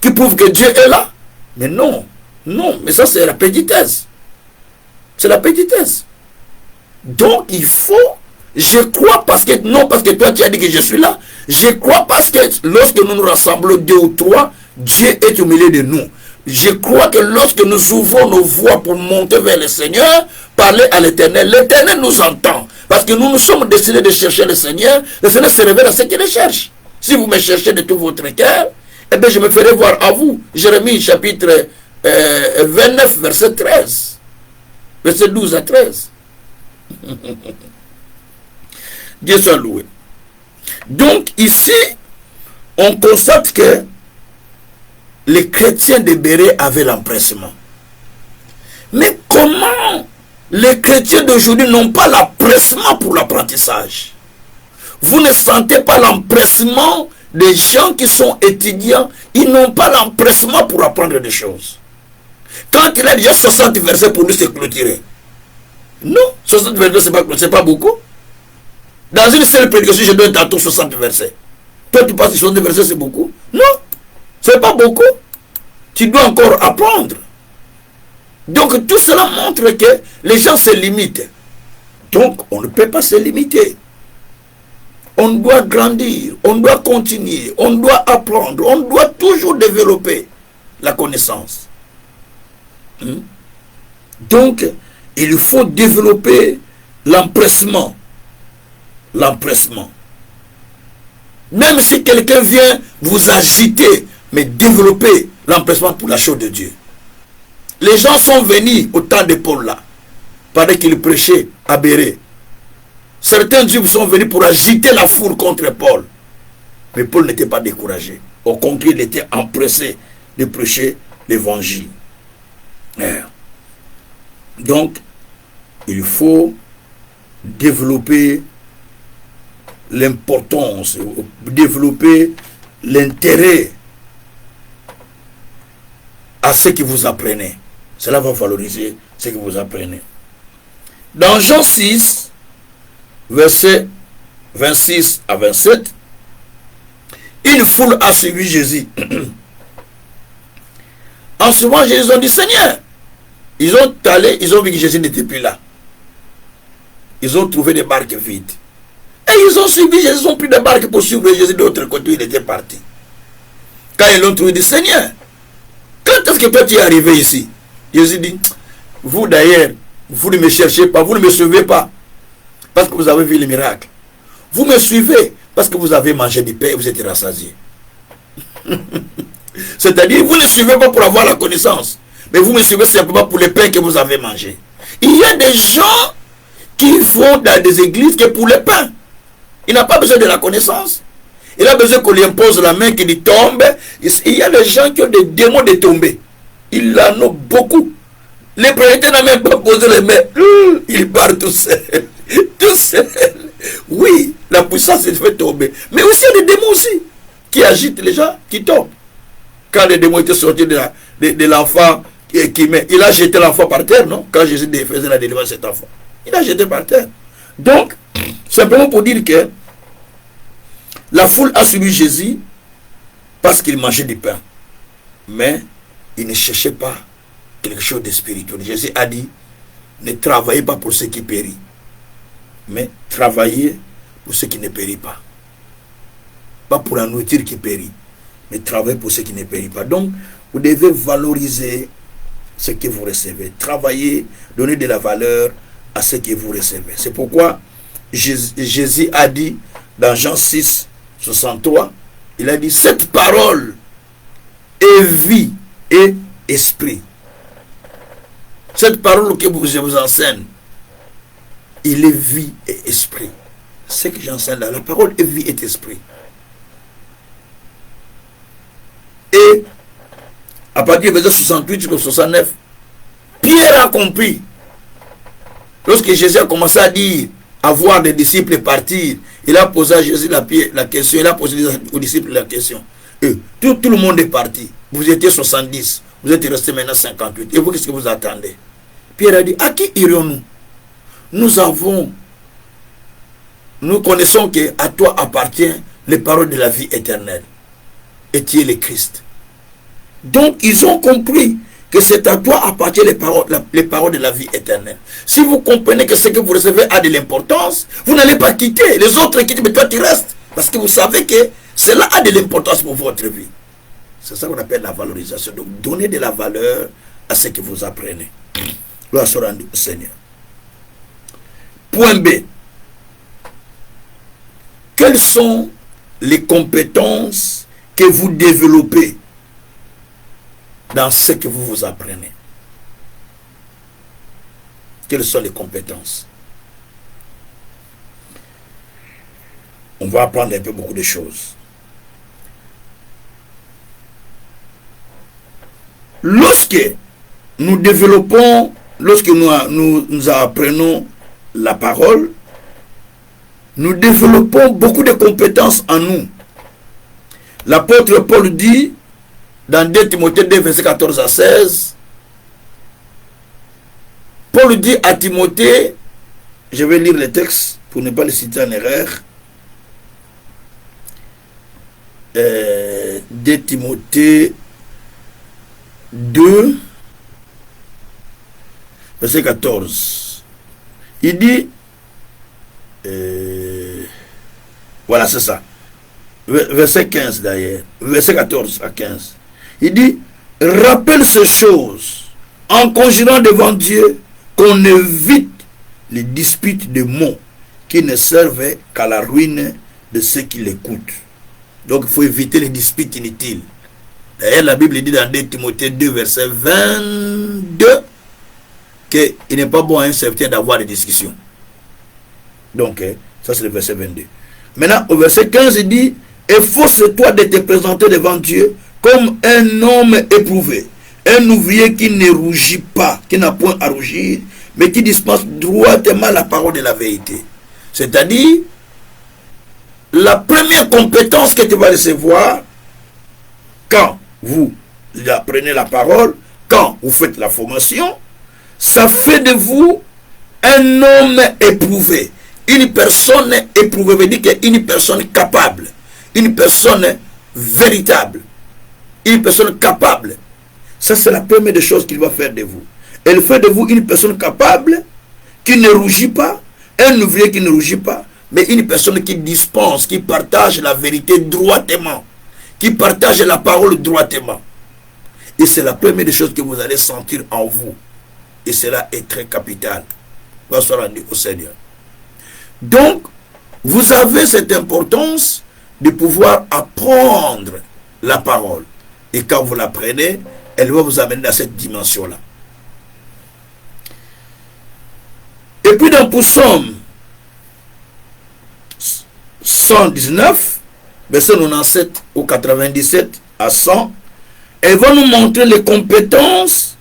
qui prouve que Dieu est là. Mais non, mais ça c'est la petitesse. C'est la petitesse. Donc il faut, je crois parce que, non parce que toi tu as dit que je suis là, je crois parce que lorsque nous nous rassemblons 2 ou 3, Dieu est au milieu de nous. Je crois que lorsque nous ouvrons nos voix pour monter vers le Seigneur, parler à l'Éternel, l'Éternel nous entend. Parce que nous sommes décidés de chercher le Seigneur se révèle à ceux qui le cherchent. Si vous me cherchez de tout votre cœur, eh bien je me ferai voir à vous. Jérémie chapitre 29, verset 13. Verset 12 à 13. Dieu soit loué. Donc ici, on constate que les chrétiens de Béret avaient l'empressement. Mais comment les chrétiens d'aujourd'hui n'ont pas l'empressement pour l'apprentissage? Vous ne sentez pas l'empressement des gens qui sont étudiants? Ils n'ont pas l'empressement pour apprendre des choses. Quand il y a déjà 60 versets pour nous, c'est clôturé. Non, 60 versets, c'est pas beaucoup. Dans une seule prédication, je donne tantôt 60 versets. Toi, tu penses que 60 versets, c'est beaucoup? Non, c'est pas beaucoup. Tu dois encore apprendre. Donc, tout cela montre que les gens se limitent. Donc, on ne peut pas se limiter. On doit grandir, on doit continuer, on doit apprendre, on doit toujours développer la connaissance. Donc, il faut développer l'empressement. L'empressement. Même si quelqu'un vient vous agiter, mais développez l'empressement pour la chose de Dieu. Les gens sont venus au temps de Paul là, pendant qu'il prêchait à Béret. Certains Juifs sont venus pour agiter la foule contre Paul. Mais Paul n'était pas découragé. Au contraire, il était empressé de prêcher l'évangile. Donc, il faut développer l'importance, développer l'intérêt à ce que vous apprenez. Cela va valoriser ce que vous apprenez. Dans Jean 6, versets 26 à 27, une foule a suivi Jésus. En ce moment, Jésus a dit, Seigneur, ils ont allé, ils ont vu que Jésus n'était plus là. Ils ont trouvé des barques vides. Et ils ont suivi Jésus, ils ont pris des barques pour suivre Jésus de l'autre côté, il était parti. Quand ils l'ont trouvé, ils dit, Seigneur, quand est-ce que toi tu es arrivé ici? Jésus dit, vous d'ailleurs, vous ne me cherchez pas, vous ne me suivez pas, parce que vous avez vu le miracle. Vous me suivez parce que vous avez mangé du pain et vous êtes rassasiés. C'est-à-dire, vous ne suivez pas pour avoir la connaissance, mais vous me suivez simplement pour le pain que vous avez mangé. Il y a des gens qui vont dans des églises que pour le pain. Il n'a pas besoin de la connaissance. Il a besoin qu'on lui impose la main, qu'il tombe. Il y a des gens qui ont des démons de tomber. Il en a beaucoup. Les propriétaires n'ont même pas posé les mains. Il part tout seul. Tout seul. Oui, la puissance se fait tomber. Mais aussi, il y a des démons aussi qui agitent les gens, qui tombent. Quand les démons étaient sortis de l'enfant, il a jeté l'enfant par terre, non? Quand Jésus faisait la délivrance de cet enfant. Il a jeté par terre. Donc, simplement pour dire que la foule a suivi Jésus parce qu'il mangeait du pain. Mais il ne cherchait pas quelque chose de spirituel. Jésus a dit, ne travaillez pas pour ce qui périt, mais travaillez pour ce qui ne périt pas. Pas pour la nourriture qui périt, mais travaillez pour ce qui ne périt pas. Donc, vous devez valoriser ce que vous recevez. Travaillez, donnez de la valeur à ce que vous recevez. C'est pourquoi Jésus a dit dans Jean 6, 63, il a dit, cette parole est vie et esprit. Cette parole que je vous enseigne, il est vie et esprit. Ce que j'enseigne là, la parole est vie et esprit. Et à partir du verset 68 jusqu'au 69, Pierre a compris. Lorsque Jésus a commencé à dire, à voir des disciples partir, il a posé à Jésus la question, il a posé aux disciples la question. Et tout le monde est parti. Vous étiez 70, vous êtes restés maintenant 58. Et vous, qu'est-ce que vous attendez? Pierre a dit, à qui irions-nous? Nous connaissons qu'à toi appartient les paroles de la vie éternelle. Et tu es le Christ. Donc, ils ont compris que c'est à toi appartient les paroles de la vie éternelle. Si vous comprenez que ce que vous recevez a de l'importance, vous n'allez pas quitter. Les autres quittent, mais toi tu restes. Parce que vous savez que cela a de l'importance pour votre vie. C'est ça qu'on appelle la valorisation. Donc, donnez de la valeur à ce que vous apprenez. Gloire soit rendue au Seigneur. Point B. Quelles sont les compétences que vous développez dans ce que vous apprenez? Quelles sont les compétences? On va apprendre un peu beaucoup de choses. Lorsque nous développons, lorsque nous apprenons la parole, nous développons beaucoup de compétences en nous. L'apôtre Paul dit, dans 2 Timothée 2, verset 14 à 16, Paul dit à Timothée, je vais lire le texte pour ne pas le citer en erreur, 2 Timothée 2, verset 14. Il dit, voilà, c'est ça. Verset 15 d'ailleurs. Verset 14 à 15. Il dit, rappelle ces choses en conjurant devant Dieu qu'on évite les disputes de mots qui ne servent qu'à la ruine de ceux qui l'écoutent. Donc il faut éviter les disputes inutiles. D'ailleurs, la Bible dit dans 2 Timothée 2, verset 22, qu'il n'est pas bon à un serviteur d'avoir des discussions. Donc, ça c'est le verset 22. Maintenant, au verset 15, il dit, efforce-toi de te présenter devant Dieu comme un homme éprouvé, un ouvrier qui ne rougit pas, qui n'a point à rougir, mais qui dispense droitement la parole de la vérité. C'est-à-dire, la première compétence que tu vas recevoir, quand vous apprenez la parole, quand vous faites la formation, ça fait de vous un homme éprouvé. Une personne éprouvée veut dire qu'une personne capable, une personne véritable, une personne capable. Ça, c'est la première des choses qu'il va faire de vous. Elle fait de vous une personne capable, qui ne rougit pas, un ouvrier qui ne rougit pas, mais une personne qui dispense, qui partage la vérité droitement, qui partage la parole droitement. Et c'est la première des choses que vous allez sentir en vous. Et cela est très capital. Gloire soit rendue au Seigneur. Donc, vous avez cette importance de pouvoir apprendre la parole. Et quand vous l'apprenez, elle va vous amener dans cette dimension-là. Et puis dans Psaume 119, verset 97 au 97 à 100, elle va nous montrer les compétences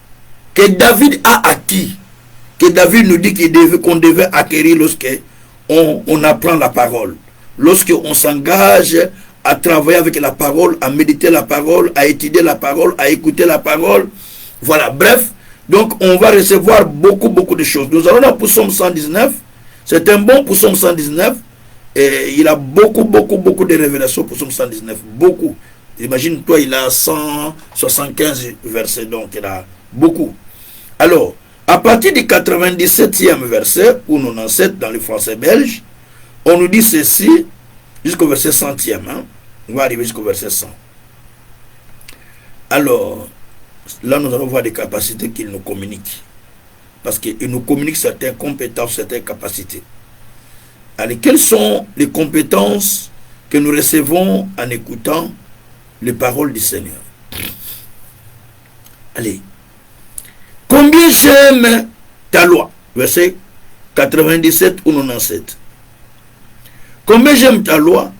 que David a acquis, que David nous dit qu'on devait acquérir lorsqu'on apprend la parole, lorsqu'on s'engage à travailler avec la parole, à méditer la parole, à étudier la parole, à écouter la parole. Voilà, bref, donc on va recevoir beaucoup de choses. Nous allons dans Psaume 119, c'est un bon Psaume 119, et il a beaucoup de révélations pour Psaume 119, beaucoup. Imagine-toi, il a 175 versets, donc il a beaucoup. Alors, à partir du 97e verset, ou 97 dans le français belge, on nous dit ceci, jusqu'au verset 100e. On va arriver jusqu'au verset 100. Alors, là, nous allons voir des capacités qu'il nous communique. Parce qu'il nous communique certaines compétences, certaines capacités. Allez, quelles sont les compétences que nous recevons en écoutant les paroles du Seigneur? Allez, Combien j'aime ta loi. Verset 97 ou 97. Combien j'aime ta loi.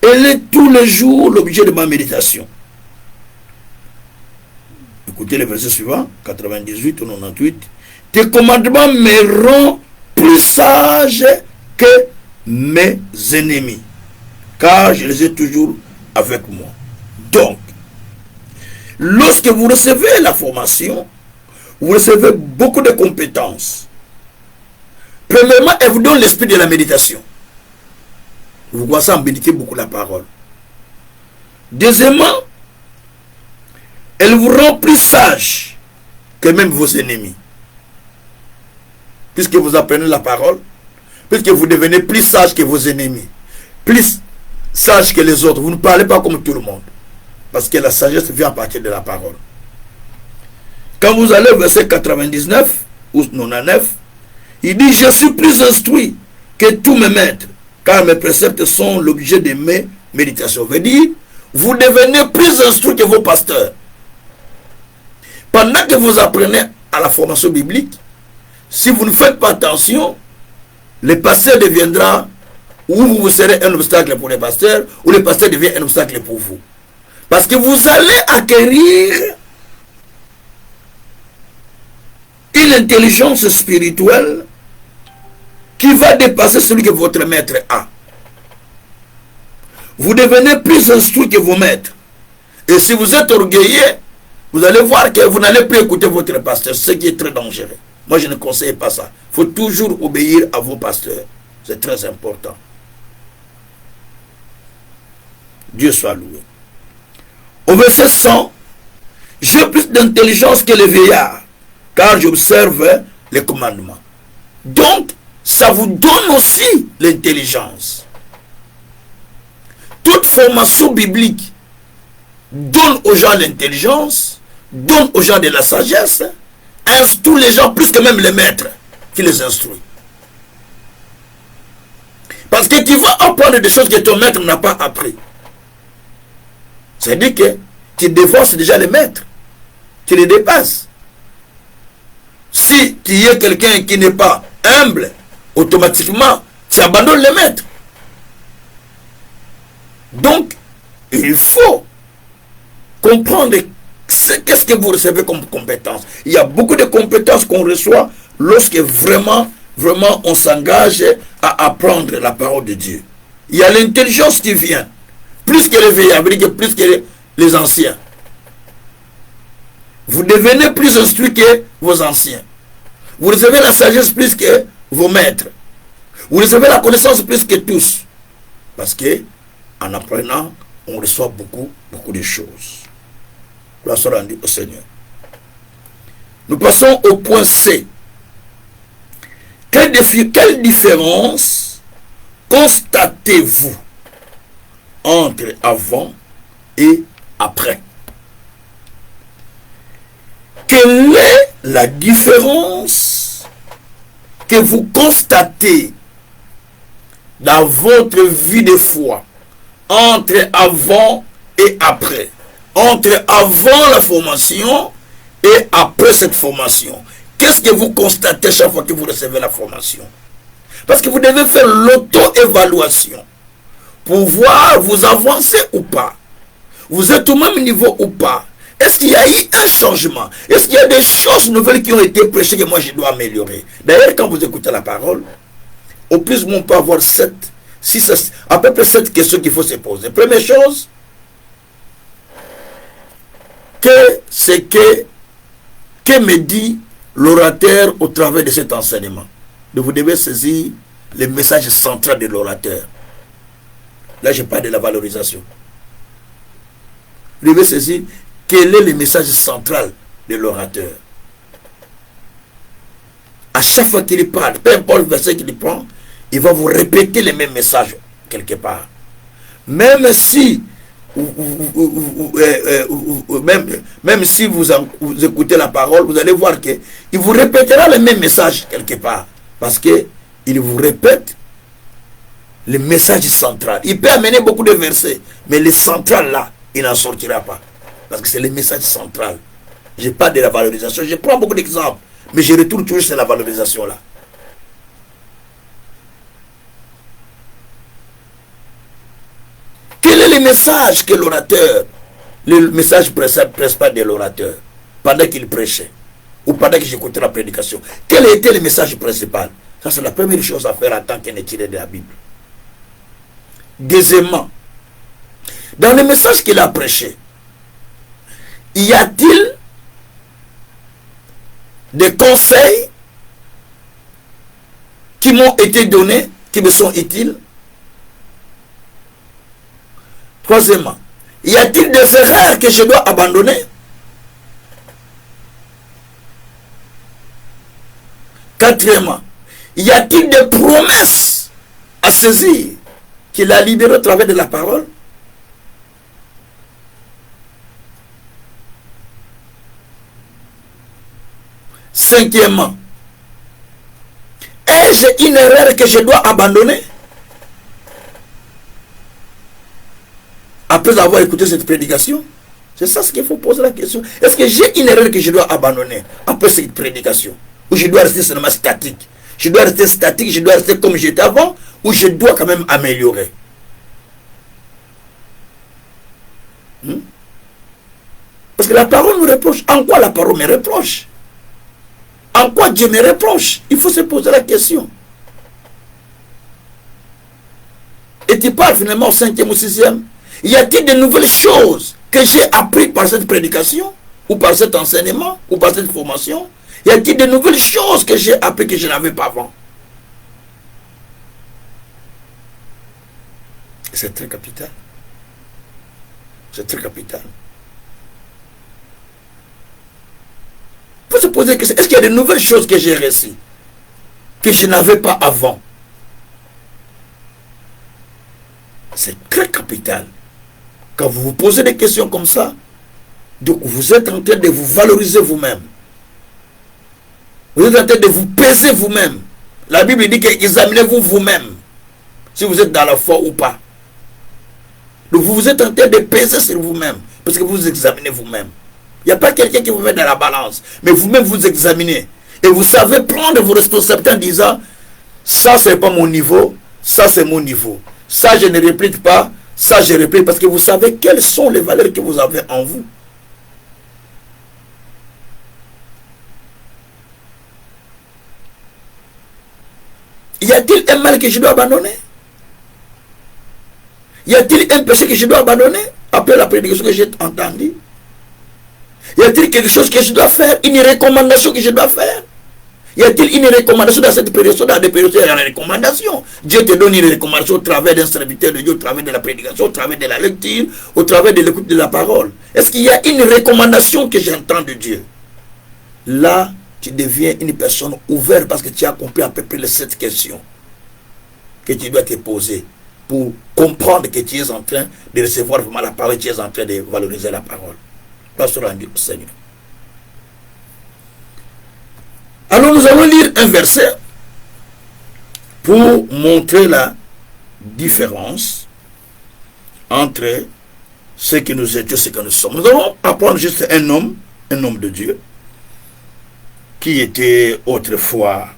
Elle est tous les jours l'objet de ma méditation. Écoutez le verset suivant, 98 ou 98. Tes commandements me rendent plus sage que mes ennemis, car je les ai toujours avec moi. Donc, lorsque vous recevez la formation, vous recevez beaucoup de compétences. Premièrement, elle vous donne l'esprit de la méditation. Vous commencez à méditer beaucoup la parole. Deuxièmement, elle vous rend plus sage que même vos ennemis. Puisque vous apprenez la parole, puisque vous devenez plus sage que vos ennemis, plus sage que les autres, vous ne parlez pas comme tout le monde. Parce que la sagesse vient à partir de la parole. Quand vous allez au verset 99 ou 99, il dit, je suis plus instruit que tous mes maîtres, car mes préceptes sont l'objet de mes méditations. Veut dire, vous devenez plus instruit que vos pasteurs. Pendant que vous apprenez à la formation biblique, si vous ne faites pas attention, le pasteur deviendra, ou vous serez un obstacle pour les pasteurs, ou le pasteur devient un obstacle pour vous. Parce que vous allez acquérir une intelligence spirituelle qui va dépasser celui que votre maître a. Vous devenez plus instruit que vos maîtres. Et si vous êtes orgueilleux, vous allez voir que vous n'allez plus écouter votre pasteur, ce qui est très dangereux. Moi, je ne conseille pas ça. Il faut toujours obéir à vos pasteurs. C'est très important. Dieu soit loué. Au verset 100, j'ai plus d'intelligence que les vieillards, car j'observe les commandements. Donc, ça vous donne aussi l'intelligence. Toute formation biblique donne aux gens l'intelligence, donne aux gens de la sagesse, instruit les gens plus que même les maîtres qui les instruit. Parce que tu vas apprendre des choses que ton maître n'a pas appris. C'est-à-dire que tu défonces déjà les maîtres, tu les dépasses. Si tu es quelqu'un qui n'est pas humble, automatiquement, tu abandonnes les maîtres. Donc, il faut comprendre qu'est-ce que vous recevez comme compétence. Il y a beaucoup de compétences qu'on reçoit lorsque vraiment on s'engage à apprendre la parole de Dieu. Il y a l'intelligence qui vient, plus que les vieillards, plus que les anciens. Vous devenez plus instruit que vos anciens. Vous recevez la sagesse plus que vos maîtres. Vous recevez la connaissance plus que tous. Parce que en apprenant, on reçoit beaucoup de choses. Gloire soit rendue au Seigneur. Nous passons au point C. Quelle différence constatez-vous entre avant et après? Quelle est la différence que vous constatez dans votre vie de foi entre avant et après? Entre avant la formation et après cette formation. Qu'est-ce que vous constatez chaque fois que vous recevez la formation? Parce que vous devez faire l'auto-évaluation pour voir vous avancez ou pas. Vous êtes au même niveau ou pas. Est-ce qu'il y a eu un changement? Est-ce qu'il y a des choses nouvelles qui ont été prêchées que moi je dois améliorer? D'ailleurs, quand vous écoutez la parole, au plus on peut avoir à peu près 7 questions qu'il faut se poser. Première chose, que me dit l'orateur au travers de cet enseignement? Vous devez saisir le message central de l'orateur. Là, je parle de la valorisation. Vous devez saisir quel est le message central de l'orateur. À chaque fois qu'il parle, peu importe le verset qu'il prend, il va vous répéter les mêmes messages quelque part. Même si même si vous écoutez la parole, vous allez voir qu'il vous répétera les mêmes messages quelque part. Parce qu'il vous répète le message central. Il peut amener beaucoup de versets, mais le central là, il n'en sortira pas. Parce que c'est le message central Je parle de la valorisation. Je prends beaucoup d'exemples, mais je retourne toujours sur la valorisation là. Quel est le message que l'orateur, le message principal de l'orateur, pendant qu'il prêchait, ou pendant que j'écoutais la prédication, quel était le message principal? Ça, c'est la première chose à faire en tant qu'un étudiant de la Bible. Deuxièmement, dans le message qu'il a prêché, y a-t-il des conseils qui m'ont été donnés, qui me sont utiles? Troisièmement, y a-t-il des erreurs que je dois abandonner? Quatrièmement, y a-t-il des promesses à saisir qu'il a libérées au travers de la parole? Cinquièmement, ai-je une erreur que je dois abandonner? Après avoir écouté cette prédication, c'est ça ce qu'il faut poser la question. Est-ce que j'ai une erreur que je dois abandonner après cette prédication? Ou je dois rester seulement statique? Je dois rester statique, je dois rester comme j'étais avant, ou je dois quand même améliorer? Parce que la parole me reproche. En quoi la parole me reproche? En quoi Dieu me reproche? Il faut se poser la question. Et tu parles finalement au 5e ou 6e. Y a-t-il de nouvelles choses que j'ai apprises par cette prédication, ou par cet enseignement, ou par cette formation? Y a-t-il de nouvelles choses que j'ai apprises que je n'avais pas avant? C'est très capital. C'est très capital. Il faut se poser la question, est-ce qu'il y a de nouvelles choses que j'ai reçues que je n'avais pas avant? C'est très capital. Quand vous vous posez des questions comme ça, donc vous êtes en train de vous valoriser vous-même. Vous êtes en train de vous peser vous-même. La Bible dit qu'examinez-vous vous-même, si vous êtes dans la foi ou pas. Donc vous êtes en train de peser sur vous-même, parce que vous examinez vous-même. Il n'y a pas quelqu'un qui vous met dans la balance, mais vous-même vous examinez. Et vous savez prendre vos responsabilités en disant, ça c'est pas mon niveau, ça c'est mon niveau. Ça je ne réplique pas, ça je réplique, parce que vous savez quelles sont les valeurs que vous avez en vous. Y a-t-il un mal que je dois abandonner? Y a-t-il un péché que je dois abandonner après la prédication que j'ai entendue? Y a-t-il quelque chose que je dois faire? Une recommandation que je dois faire? Y a-t-il une recommandation dans cette période? Dans des périodes, il y a une recommandation. Dieu te donne une recommandation au travers d'un serviteur de Dieu, au travers de la prédication, au travers de la lecture, au travers de l'écoute de la parole. Est-ce qu'il y a une recommandation que j'entends de Dieu? Là, tu deviens une personne ouverte parce que tu as compris à peu près les 7 questions que tu dois te poser pour comprendre que tu es en train de recevoir vraiment la parole, tu es en train de valoriser la parole. Place rendue au Seigneur. Alors nous allons lire un verset pour montrer la différence entre ce que nous étions et ce que nous sommes. Nous allons apprendre juste un homme de Dieu, qui était autrefois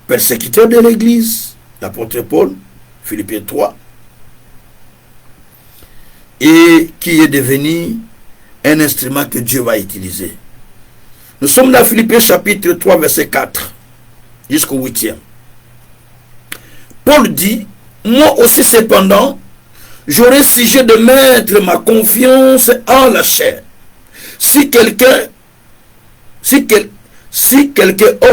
persécuteur de l'Église, l'apôtre Paul, Philippiens 3, et qui est devenu un instrument que Dieu va utiliser. Nous sommes dans Philippiens chapitre 3, verset 4, jusqu'au 8e. Paul dit, moi aussi cependant, j'aurais sujet de mettre ma confiance en la chair. Si quelqu'un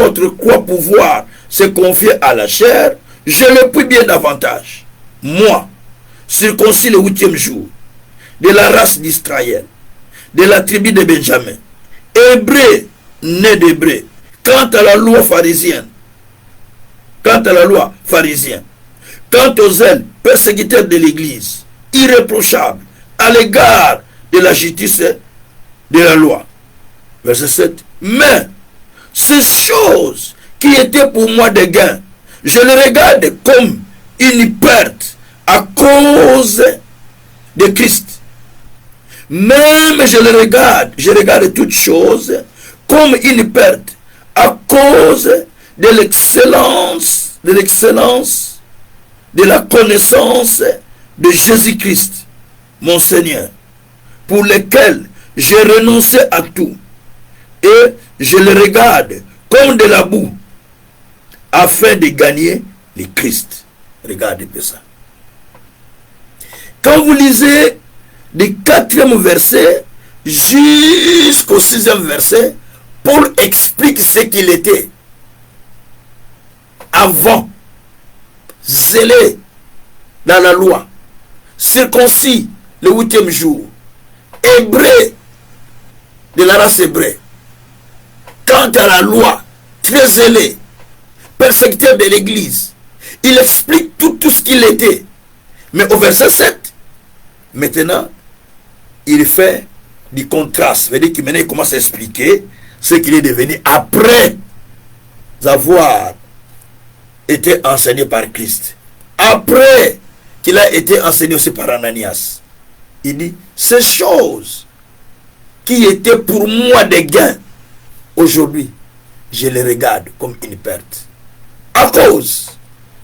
autre croit pouvoir se confier à la chair, je le prie bien davantage. Moi, circoncis le 8e jour, de la race d'Israël, de la tribu de Benjamin, hébreu, né d'hébreu, quant à la loi pharisienne, quant aux zèle persécuteurs de l'Église, irréprochable à l'égard de la justice de la loi. Verset 7. Mais ces choses qui étaient pour moi des gains, je les regarde comme une perte à cause de Christ. Même je regarde toutes choses comme une perte à cause de l'excellence, de la connaissance de Jésus-Christ, mon Seigneur, pour lequel j'ai renoncé à tout et je le regarde comme de la boue afin de gagner le Christ. Regardez ça. Quand vous lisez du 4e verset jusqu'au 6e verset, Paul explique ce qu'il était avant, zélé dans la loi, circoncis le 8e jour, hébreu de la race hébreu. Quant à la loi, très zélé, persécuteur de l'église, il explique tout ce qu'il était. Mais au verset 7, maintenant, il fait du contraste. C'est-à-dire qu'il maintenant commence à expliquer ce qu'il est devenu après avoir été enseigné par Christ. Après qu'il a été enseigné aussi par Ananias. Il dit, ces choses qui étaient pour moi des gains, aujourd'hui, je les regarde comme une perte. À cause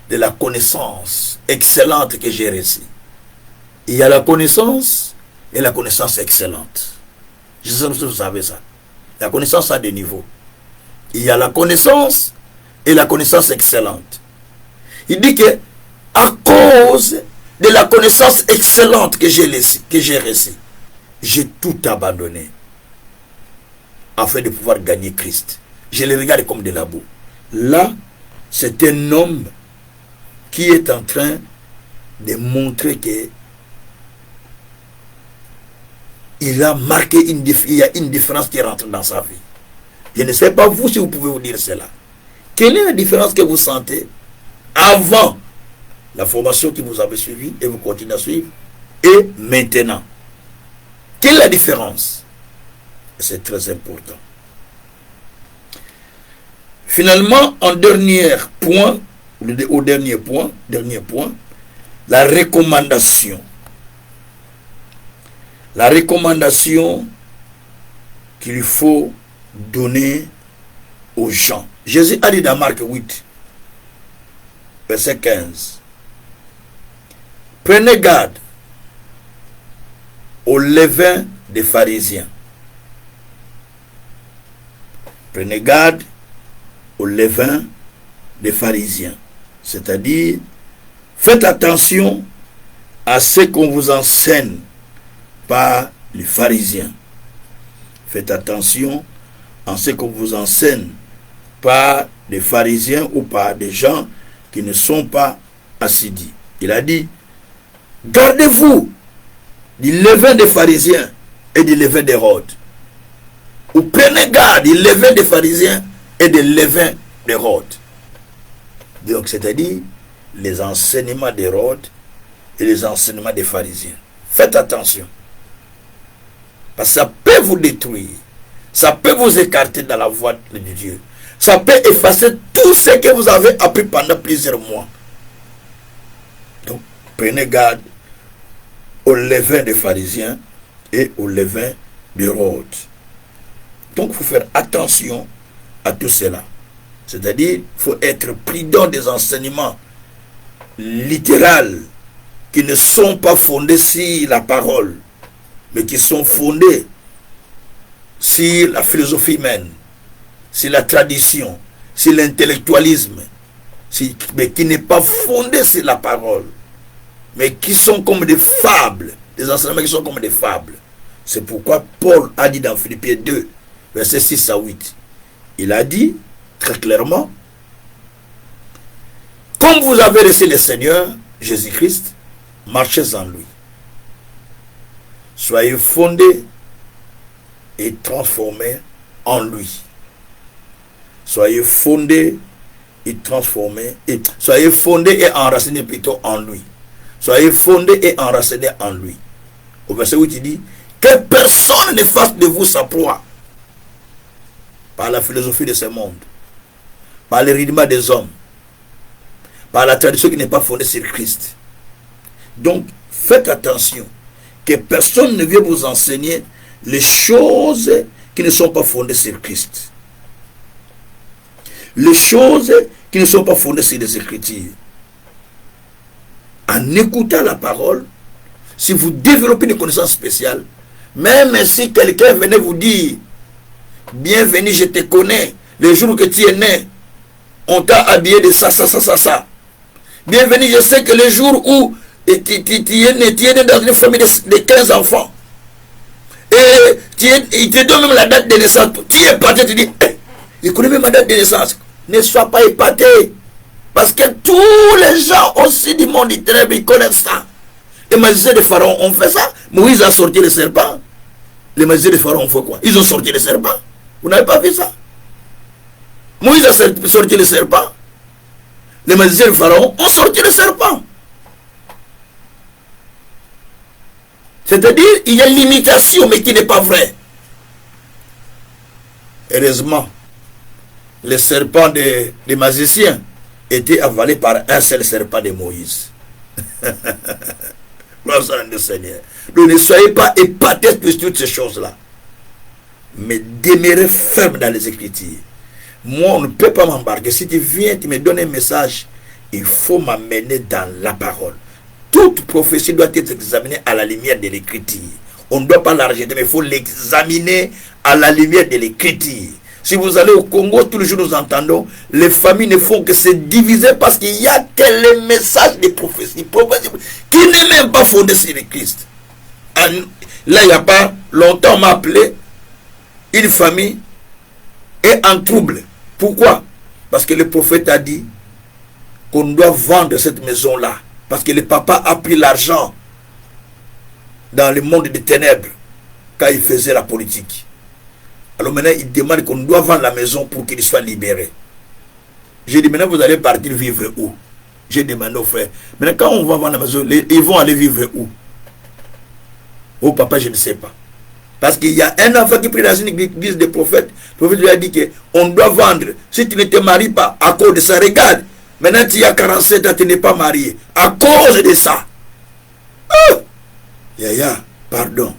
de la connaissance excellente que j'ai reçue. Il y a la connaissance et la connaissance excellente. Je sais si vous savez ça. La connaissance a des niveaux. Il y a la connaissance et la connaissance excellente. Il dit que à cause de la connaissance excellente que j'ai reçue, j'ai tout abandonné afin de pouvoir gagner Christ. Je le regarde comme de la boue. Là, c'est un homme qui est en train de montrer que il a marqué il y a une différence qui rentre dans sa vie. Je ne sais pas vous si vous pouvez vous dire cela. Quelle est la différence que vous sentez avant la formation que vous avez suivie et vous continuez à suivre et maintenant? Quelle est la différence? C'est très important. Finalement, au dernier point, la recommandation. La recommandation qu'il faut donner aux gens. Jésus a dit dans Marc 8, verset 15, prenez garde au levain des pharisiens. Prenez garde au levain des pharisiens. C'est-à-dire, faites attention à ce qu'on vous enseigne par les pharisiens. Faites attention à ce qu'on vous enseigne par des pharisiens ou par des gens qui ne sont pas assidus. Il a dit, gardez-vous du levain des pharisiens et du levain d'Hérode. Ou prenez garde du levain des pharisiens et du levain d'Hérode. Donc, c'est-à-dire les enseignements d'Hérode et les enseignements des pharisiens. Faites attention. Parce que ça peut vous détruire. Ça peut vous écarter dans la voie de Dieu. Ça peut effacer tout ce que vous avez appris pendant plusieurs mois. Donc, prenez garde au levain des pharisiens et au levain d'Hérode. Donc, il faut faire attention à tout cela. C'est-à-dire, il faut être prudent des enseignements littéraux qui ne sont pas fondés sur la parole, mais qui sont fondés sur la philosophie humaine, sur la tradition, sur l'intellectualisme, mais qui n'est pas fondé sur la parole, mais qui sont comme des fables, des enseignements qui sont comme des fables. C'est pourquoi Paul a dit dans Philippiens 2, versets 6 à 8, il a dit très clairement, comme vous avez reçu le Seigneur Jésus-Christ, marchez en lui. Soyez fondés et transformés en lui. Soyez fondés et transformés, soyez fondés et enracinés plutôt en lui. Soyez fondés et enracinés en lui. Au verset 8, il dit, que personne ne fasse de vous sa proie par la philosophie de ce monde, par le rudiment des hommes, par la tradition qui n'est pas fondée sur Christ. Donc, faites attention. que personne ne vienne vous enseigner les choses qui ne sont pas fondées sur Christ. Les choses qui ne sont pas fondées sur les Écritures. En écoutant la parole, si vous développez une connaissance spéciale, même si quelqu'un venait vous dire, bienvenue, je te connais, le jour que tu es né, on t'a habillé de ça. Bienvenue, je sais que le jour où tu es né dans une famille de 15 enfants, et il te donne même la date de naissance, tu es épaté, tu dis, il connaît même ma date de naissance. Ne sois pas épaté, parce que tous les gens aussi du monde du ténèbre, ils connaissent ça. Les magiciens de Pharaon ont fait ça. Moïse a sorti le serpent. Les magiciens de Pharaon ont fait quoi? Ils ont sorti le serpent. Vous n'avez pas vu ça? Moïse a sorti le serpent. Les magiciens de Pharaon ont sorti le serpent. C'est-à-dire, il y a une limitation, mais qui n'est pas vraie. Heureusement, le serpent des magiciens était avalé par un seul serpent de Moïse. Seigneur. Donc ne soyez pas épatés de toutes ces choses-là, mais demeurez ferme dans les Écritures. Moi, on ne peut pas m'embarquer. Si tu viens, tu me donnes un message, il faut m'amener dans la parole. Toute prophétie doit être examinée à la lumière de l'Écriture. On ne doit pas la rejeter, mais il faut l'examiner à la lumière de l'Écriture. Si vous allez au Congo, tous les jours nous entendons, les familles ne font que se diviser parce qu'il y a que les messages des prophéties qui n'est même pas fondé sur le Christ. Là, il n'y a pas longtemps, on m'a appelé, une famille est en trouble. Pourquoi? Parce que le prophète a dit qu'on doit vendre cette maison-là. Parce que le papa a pris l'argent dans le monde des ténèbres quand il faisait la politique. Alors maintenant, il demande qu'on doit vendre la maison pour qu'il soit libéré. J'ai dit, maintenant, vous allez partir vivre où? J'ai demandé aux frères. Maintenant, quand on va vendre la maison, ils vont aller vivre où? Oh, papa, je ne sais pas. Parce qu'il y a un enfant qui prie dans une église de prophètes. Le prophète lui a dit qu'on doit vendre. Si tu ne te maries pas à cause de ça, regarde. Maintenant, tu as 47 ans, tu n'es pas marié. À cause de ça. Ah! Yaya, pardon.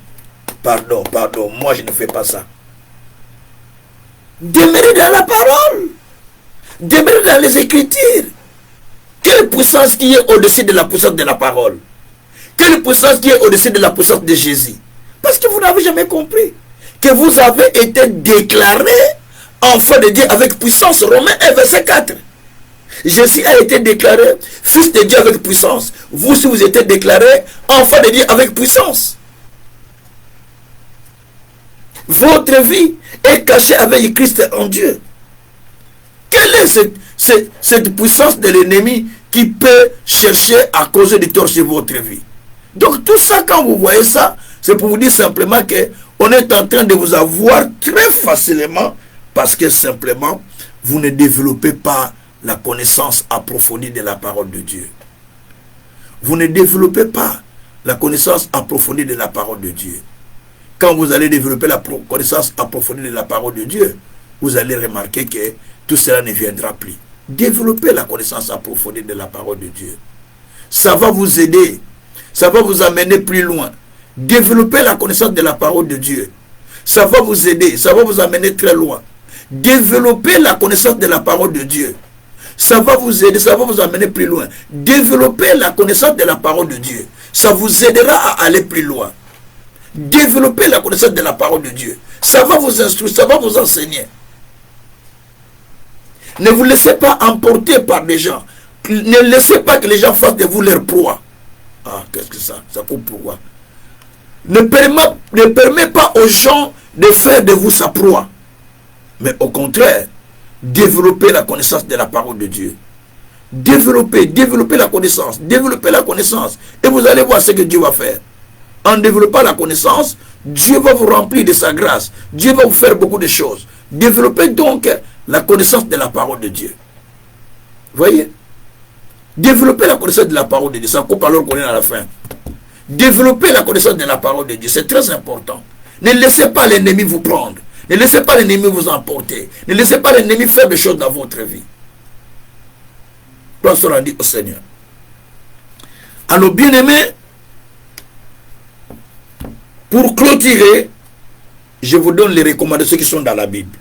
Moi, je ne fais pas ça. Demeurez dans la parole. Demeurez dans les Écritures. Quelle puissance qui est au-dessus de la puissance de la parole? Quelle puissance qui est au-dessus de la puissance de Jésus? Parce que vous n'avez jamais compris que vous avez été déclaré enfant de Dieu avec puissance. Romains 1, verset 4. Jésus a été déclaré fils de Dieu avec puissance. Vous, si vous êtes déclaré enfant de Dieu avec puissance, votre vie est cachée avec Christ en Dieu. Quelle est cette puissance de l'ennemi qui peut chercher à causer du tort sur votre vie? Donc tout ça, quand vous voyez ça, c'est pour vous dire simplement qu'on est en train de vous avoir très facilement parce que simplement, vous ne développez pas la connaissance approfondie de la parole de Dieu. Vous ne développez pas la connaissance approfondie de la parole de Dieu. Quand vous allez développer la connaissance approfondie de la parole de Dieu, vous allez remarquer que tout cela ne viendra plus. Développez la connaissance approfondie de la parole de Dieu. Ça va vous aider. Ça va vous amener plus loin. Développez la connaissance de la parole de Dieu. Ça va vous aider. Ça va vous amener très loin. Développez la connaissance de la parole de Dieu. Ça va vous aider. Ça va vous amener plus loin. Développez la connaissance de la parole de Dieu. Ça vous aidera à aller plus loin. Développez la connaissance de la parole de Dieu. Ça va vous instruire. Ça va vous enseigner. Ne vous laissez pas emporter par des gens. Ne laissez pas que les gens fassent de vous leur proie. Ah, qu'est-ce que ça? Ça pour pourquoi? Ne permet pas aux gens de faire de vous sa proie. Mais au contraire, développez la connaissance de la parole de Dieu. Développez la connaissance. Développez la connaissance. Et vous allez voir ce que Dieu va faire. En développant la connaissance, Dieu va vous remplir de sa grâce. Dieu va vous faire beaucoup de choses. Développez donc la connaissance de la parole de Dieu. Voyez? Développez la connaissance de la parole de Dieu. Ça coupe alors qu'on est à la fin. Développez la connaissance de la parole de Dieu. C'est très important. Ne laissez pas l'ennemi vous prendre. Ne laissez pas l'ennemi vous emporter. Ne laissez pas l'ennemi faire des choses dans votre vie. Gloire soit rendue au Seigneur. Alors, bien-aimés, Pour clôturer, je vous donne les recommandations qui sont dans la Bible.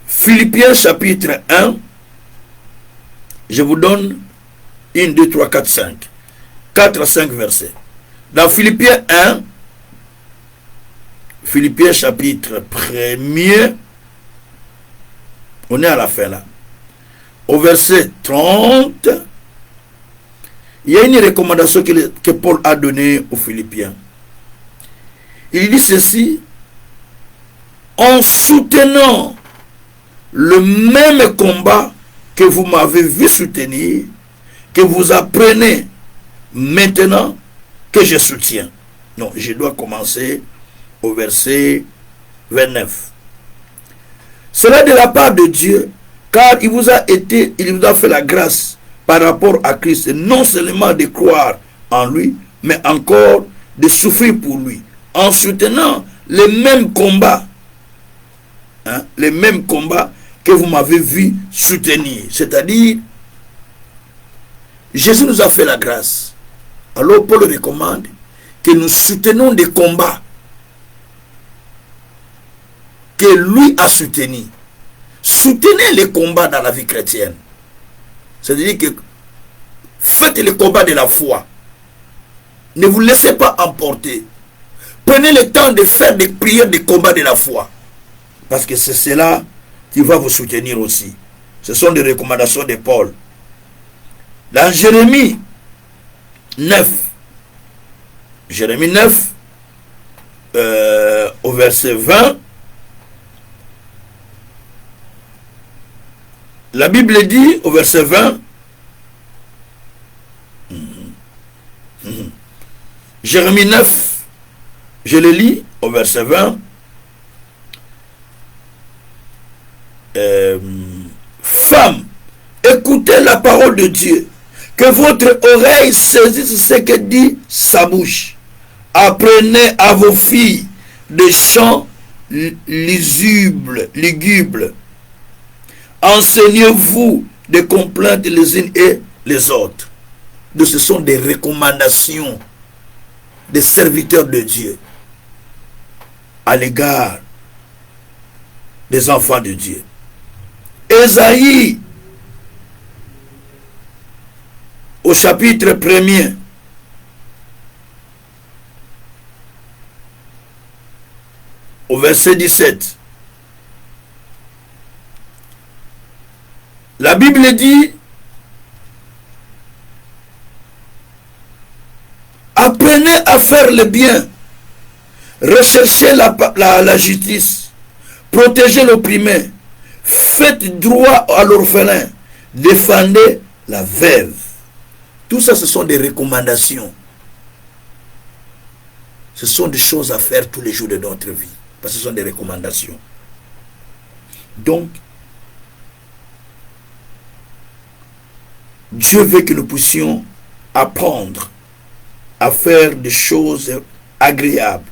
Philippiens chapitre 1, je vous donne 1, 2, 3, 4, 5. 4 à 5 versets. Dans Philippiens 1, Philippiens chapitre 1er, on est à la fin là. Au verset 30, il y a une recommandation que Paul a donnée aux Philippiens. Il dit ceci: en soutenant le même combat que vous m'avez vu soutenir, que vous apprenez maintenant que je soutiens. Non, je dois commencer au verset 29. Cela de la part de Dieu, car il vous a fait la grâce par rapport à Christ, non seulement de croire en lui, mais encore de souffrir pour lui, en soutenant les mêmes combats, les mêmes combats que vous m'avez vu soutenir. C'est-à-dire, Jésus nous a fait la grâce. Alors Paul recommande que nous soutenons des combats que lui a soutenus. Soutenez les combats dans la vie chrétienne. C'est-à-dire que faites le combat de la foi. Ne vous laissez pas emporter. Prenez le temps de faire des prières de combat de la foi. Parce que c'est cela qui va vous soutenir aussi. Ce sont des recommandations de Paul. Dans Jérémie 9, Jérémie 9, au verset 20, la Bible dit au verset 20, Jérémie 9, je le lis au verset 20, femme, écoutez la parole de Dieu, que votre oreille saisisse ce que dit sa bouche. Apprenez à vos filles des chants lugubres. Enseignez-vous des complaintes les unes et les autres. Donc ce sont des recommandations des serviteurs de Dieu à l'égard des enfants de Dieu. Ésaïe, au chapitre 1er, au verset 17, la Bible dit: apprenez à faire le bien, recherchez la justice, protégez l'opprimé, faites droit à l'orphelin, défendez la veuve. Tout ça, ce sont des recommandations. Ce sont des choses à faire tous les jours de notre vie. Parce que ce sont des recommandations. Donc, Dieu veut que nous puissions apprendre à faire des choses agréables,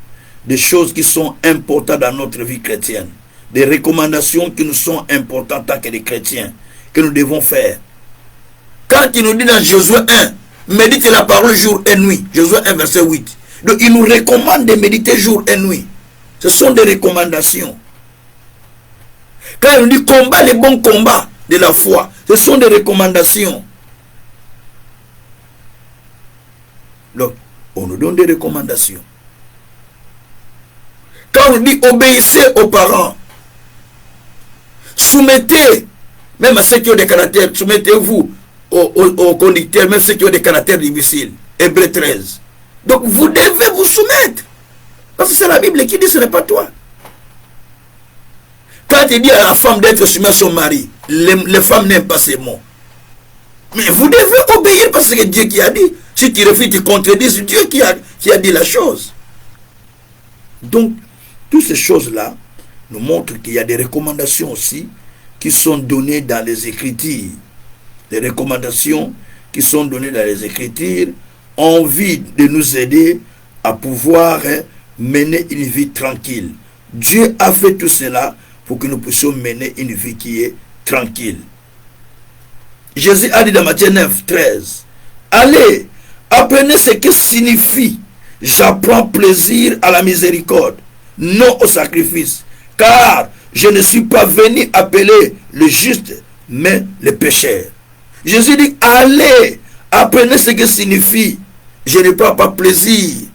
des choses qui sont importantes dans notre vie chrétienne, des recommandations qui nous sont importantes en tant que des chrétiens, que nous devons faire. Quand il nous dit dans Josué 1, méditez la parole jour et nuit, Josué 1 verset 8, donc il nous recommande de méditer jour et nuit. Ce sont des recommandations. Quand il nous dit combat les bons combats de la foi, ce sont des recommandations. Donc, on nous donne des recommandations. Quand on dit obéissez aux parents, soumettez, même à ceux qui ont des caractères, soumettez-vous aux conducteurs, même ceux qui ont des caractères difficiles. Hébreux 13. Donc vous devez vous soumettre. Parce que c'est la Bible qui dit, ce n'est pas toi. Quand il dit à la femme d'être soumise à son mari, les femmes n'aiment pas ces mots. Mais vous devez obéir parce que c'est Dieu qui a dit. Si tu refuses, tu contredis, c'est Dieu qui a dit la chose. Donc, toutes ces choses-là nous montrent qu'il y a des recommandations aussi qui sont données dans les Écritures. Les recommandations qui sont données dans les Écritures ont envie de nous aider à pouvoir mener une vie tranquille. Dieu a fait tout cela pour que nous puissions mener une vie qui est tranquille. Jésus a dit dans Matthieu 9, 13, allez, apprenez ce que signifie J'apprends plaisir à la miséricorde, non au sacrifice, car je ne suis pas venu appeler le juste, mais le pécheur. Jésus dit, allez, apprenez ce que signifie, je ne prends pas plaisir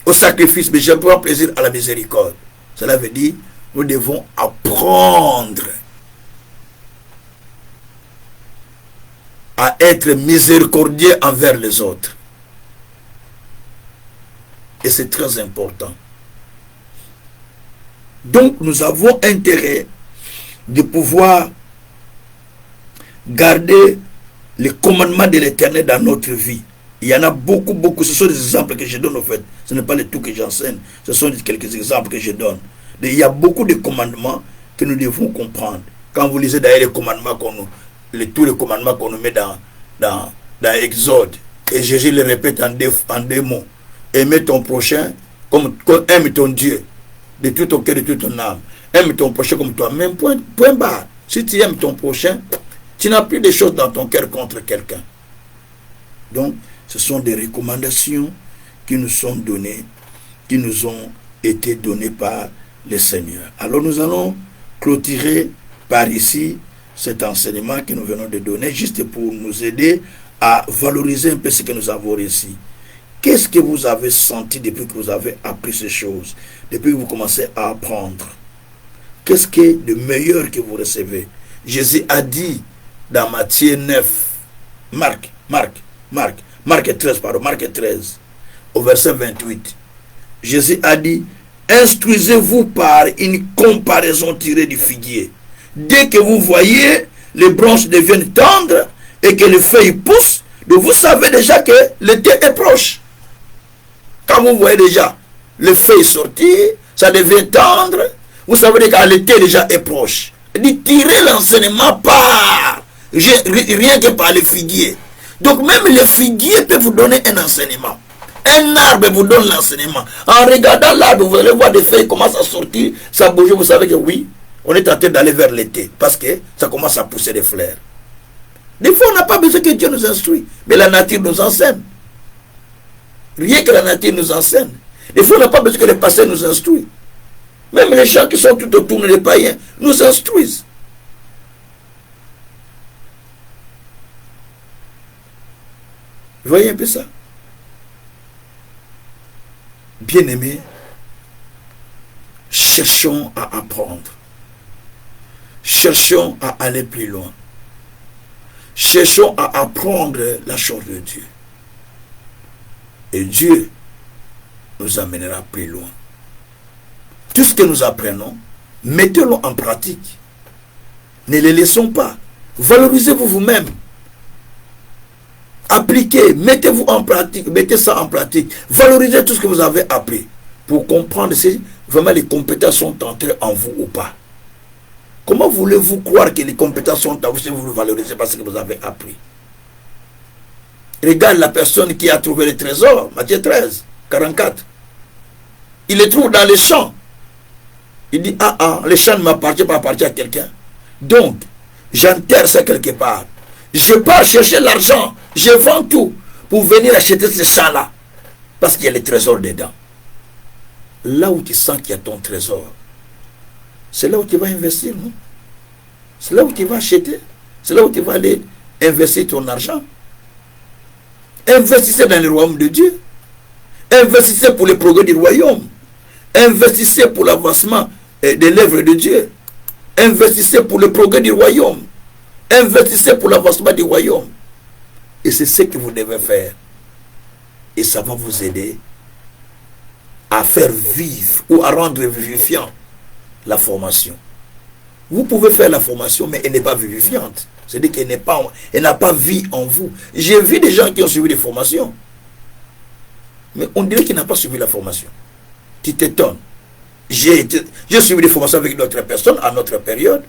au sacrifice, mais je prends plaisir à la miséricorde. Cela veut dire, nous devons apprendre à être miséricordieux envers les autres. Et c'est très important. Donc, nous avons intérêt de pouvoir garder les commandements de l'Éternel dans notre vie. Il y en a beaucoup, beaucoup. Ce sont des exemples que je donne, en fait. Ce n'est pas le tout que j'enseigne. Ce sont quelques exemples que je donne. Il y a beaucoup de commandements que nous devons comprendre. Quand vous lisez d'ailleurs les commandements tous les commandements qu'on nous met dans Exode, et Jésus le répète en deux mots. Aimer ton prochain comme aime ton Dieu de tout ton cœur, de toute ton âme. Aime ton prochain comme toi-même. Point barre. Si tu aimes ton prochain, tu n'as plus de choses dans ton cœur contre quelqu'un. Donc, ce sont des recommandations qui nous sont données, qui nous ont été données par le Seigneur. Alors, nous allons clôturer par ici cet enseignement que nous venons de donner, juste pour nous aider à valoriser un peu ce que nous avons réussi. Qu'est-ce que vous avez senti depuis que vous avez appris ces choses, depuis que vous commencez à apprendre? Qu'est-ce qui est le meilleur que vous recevez? Jésus a dit dans Matthieu 9, Marc 13, au verset 28, Jésus a dit, instruisez-vous par une comparaison tirée du figuier. Dès que vous voyez les branches deviennent tendres et que les feuilles poussent, donc vous savez déjà que l'été est proche. Quand vous voyez déjà les feuilles sortir, ça devient tendre, vous savez que l'été déjà est proche. Il dit, tirez l'enseignement par, rien que par les figuiers. Donc même les figuiers peuvent vous donner un enseignement. Un arbre vous donne l'enseignement. En regardant l'arbre, vous allez voir des feuilles commencent à sortir, ça bouge, vous savez que oui, on est en train d'aller vers l'été, parce que ça commence à pousser des fleurs. Des fois, on n'a pas besoin que Dieu nous instruise, mais la nature nous enseigne. Rien que la nature nous enseigne. Des fois, on n'a pas besoin que les pasteurs nous instruisent. Même les gens qui sont tout autour des païens nous instruisent. Vous voyez un peu ça? Bien-aimés, cherchons à apprendre. Cherchons à aller plus loin. Cherchons à apprendre la chose de Dieu. Et Dieu nous amènera plus loin. Tout ce que nous apprenons, mettez-le en pratique. Ne les laissons pas. Valorisez-vous vous-même. Appliquez, mettez-vous en pratique, mettez ça en pratique. Valorisez tout ce que vous avez appris pour comprendre si vraiment les compétences sont entrées en vous ou pas. Comment voulez-vous croire que les compétences sont en vous si vous ne valorisez pas ce que vous avez appris? Regarde la personne qui a trouvé le trésor, Matthieu 13, 44. Il le trouve dans les champs. Il dit, les champs ne m'appartiennent pas, appartiennent à quelqu'un. Donc, j'enterre ça quelque part. Je pars chercher l'argent, je vends tout pour venir acheter ces champs-là. Parce qu'il y a le trésor dedans. Là où tu sens qu'il y a ton trésor, c'est là où tu vas investir, non? C'est là où tu vas acheter. C'est là où tu vas aller investir ton argent. Investissez dans le royaume de Dieu. Investissez pour le progrès du royaume. Investissez pour l'avancement de l'œuvre de Dieu. Investissez pour le progrès du royaume. Investissez pour l'avancement du royaume. Et c'est ce que vous devez faire. Et ça va vous aider à faire vivre ou à rendre vivifiant la formation. Vous pouvez faire la formation, mais elle n'est pas vivifiante. C'est-à-dire qu'elle n'a pas vie en vous. J'ai vu des gens qui ont suivi des formations. Mais on dirait qu'il n'a pas suivi la formation. Tu t'étonnes. J'ai suivi des formations avec d'autres personnes à notre période.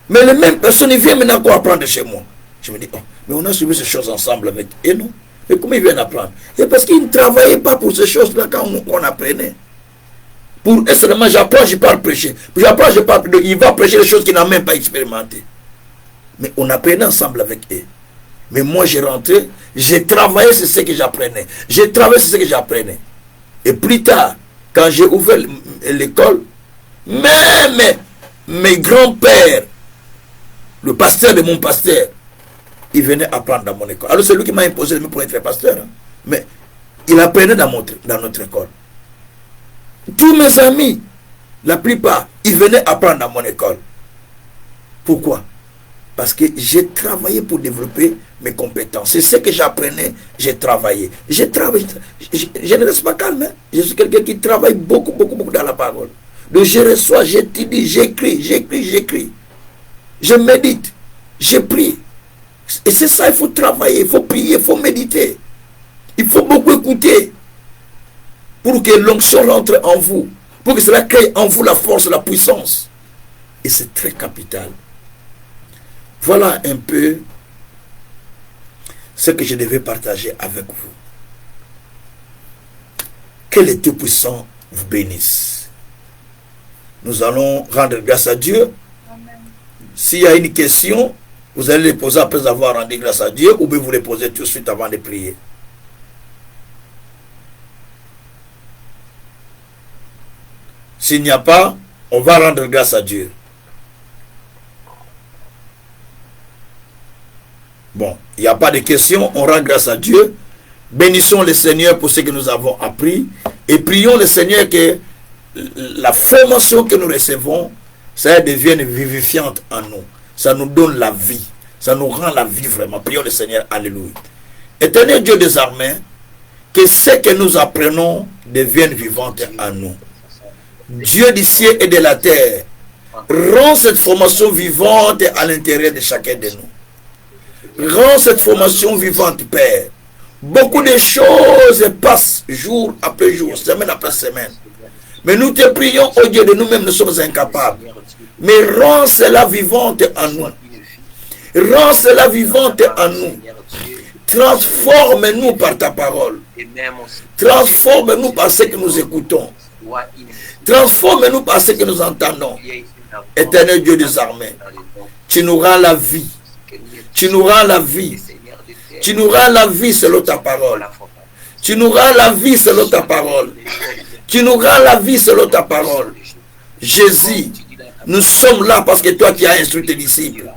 Mais les mêmes personnes, ils viennent maintenant quoi apprendre chez moi. Je me dis, mais on a suivi ces choses ensemble avec eux, non? Mais comment ils viennent apprendre? Et parce qu'ils ne travaillaient pas pour ces choses-là quand on apprenait. Pour seulement j'apprends, je pars prêcher. J'apprends, je pars prêcher. Il va prêcher les choses qu'il n'a même pas expérimentées. Mais on apprenait ensemble avec eux. Mais moi, j'ai rentré, J'ai travaillé sur ce que j'apprenais. J'ai travaillé sur ce que j'apprenais. Et plus tard, quand j'ai ouvert l'école, même mes grands-pères, le pasteur de mon pasteur, il venait apprendre dans mon école. Alors c'est lui qui m'a imposé de me pour être pasteur. Hein. Mais il apprenait dans notre école. Tous mes amis, la plupart, ils venaient apprendre dans mon école. Pourquoi? Parce que j'ai travaillé pour développer mes compétences. C'est ce que j'apprenais, j'ai travaillé. Je ne reste pas calme. Hein? Je suis quelqu'un qui travaille beaucoup dans la parole. Donc je reçois, j'étudie, j'écris. Je médite, je prie. Et c'est ça, il faut travailler, il faut prier, il faut méditer. Il faut beaucoup écouter pour que l'onction rentre en vous, pour que cela crée en vous la force, la puissance. Et c'est très capital. Voilà un peu ce que je devais partager avec vous. Que le Tout-Puissant vous bénisse. Nous allons rendre grâce à Dieu. S'il y a une question, vous allez les poser après avoir rendu grâce à Dieu, ou bien vous les posez tout de suite avant de prier. S'il n'y a pas, on va rendre grâce à Dieu. Bon, il n'y a pas de questions, on rend grâce à Dieu. Bénissons le Seigneur pour ce que nous avons appris et prions le Seigneur que la formation que nous recevons, ça devienne vivifiante en nous. Ça nous donne la vie. Ça nous rend la vie vraiment. Prions le Seigneur. Alléluia. Éternel Dieu des armées, que ce que nous apprenons devienne vivante en nous. Dieu du ciel et de la terre, rend cette formation vivante à l'intérieur de chacun de nous. Rends cette formation vivante, Père. Beaucoup de choses passent jour après jour, semaine après semaine. Mais nous te prions, oh Dieu, de nous-mêmes, nous sommes incapables. Mais rends cela vivante en nous. Rends cela vivante en nous. Transforme-nous par ta parole. Transforme-nous par ce que nous écoutons. Transforme-nous par ce que nous entendons. Éternel Dieu des armées, tu nous rends la vie. Tu nous rends la vie. Tu nous rends la vie selon ta parole. Tu nous rends la vie selon ta parole. Tu nous rends la vie selon ta parole. Jésus, nous sommes là parce que toi qui as instruit tes disciples.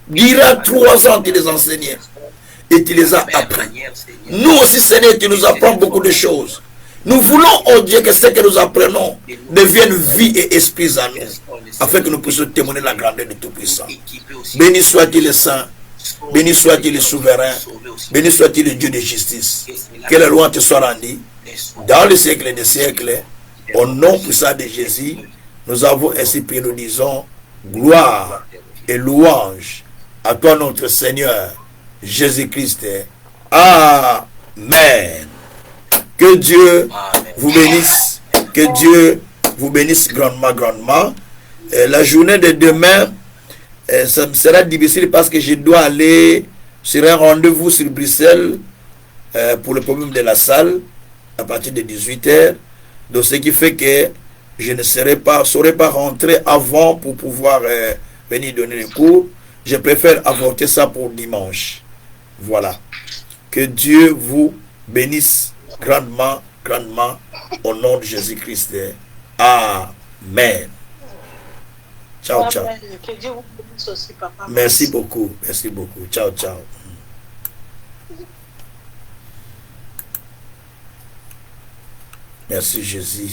Durant 3 ans, tu les enseignais et tu les as appris. Nous aussi, Seigneur, tu nous apprends beaucoup de choses. Nous voulons, oh Dieu, que ce que nous apprenons devienne vie et esprit en nous, afin que nous puissions témoigner la grandeur de Tout-Puissant. Béni soit-il le Saint, béni soit-il le Souverain, béni soit-il le Dieu de justice. Que la loi te soit rendue dans les siècles des siècles. Au nom puissant de Jésus, nous avons ainsi prié, nous disons gloire et louange à toi, notre Seigneur Jésus-Christ. Amen. Que Dieu vous bénisse. Que Dieu vous bénisse grandement. La journée de demain, ça me sera difficile parce que je dois aller sur un rendez-vous sur Bruxelles pour le problème de la salle à partir de 18h. Donc ce qui fait que je ne saurais pas rentrer avant pour pouvoir venir donner les cours. Je préfère avorter ça pour dimanche. Voilà. Que Dieu vous bénisse grandement, au nom de Jésus-Christ. Amen. Ciao. Que Dieu vous bénisse aussi, papa. Merci beaucoup. Ciao. Merci Jésus.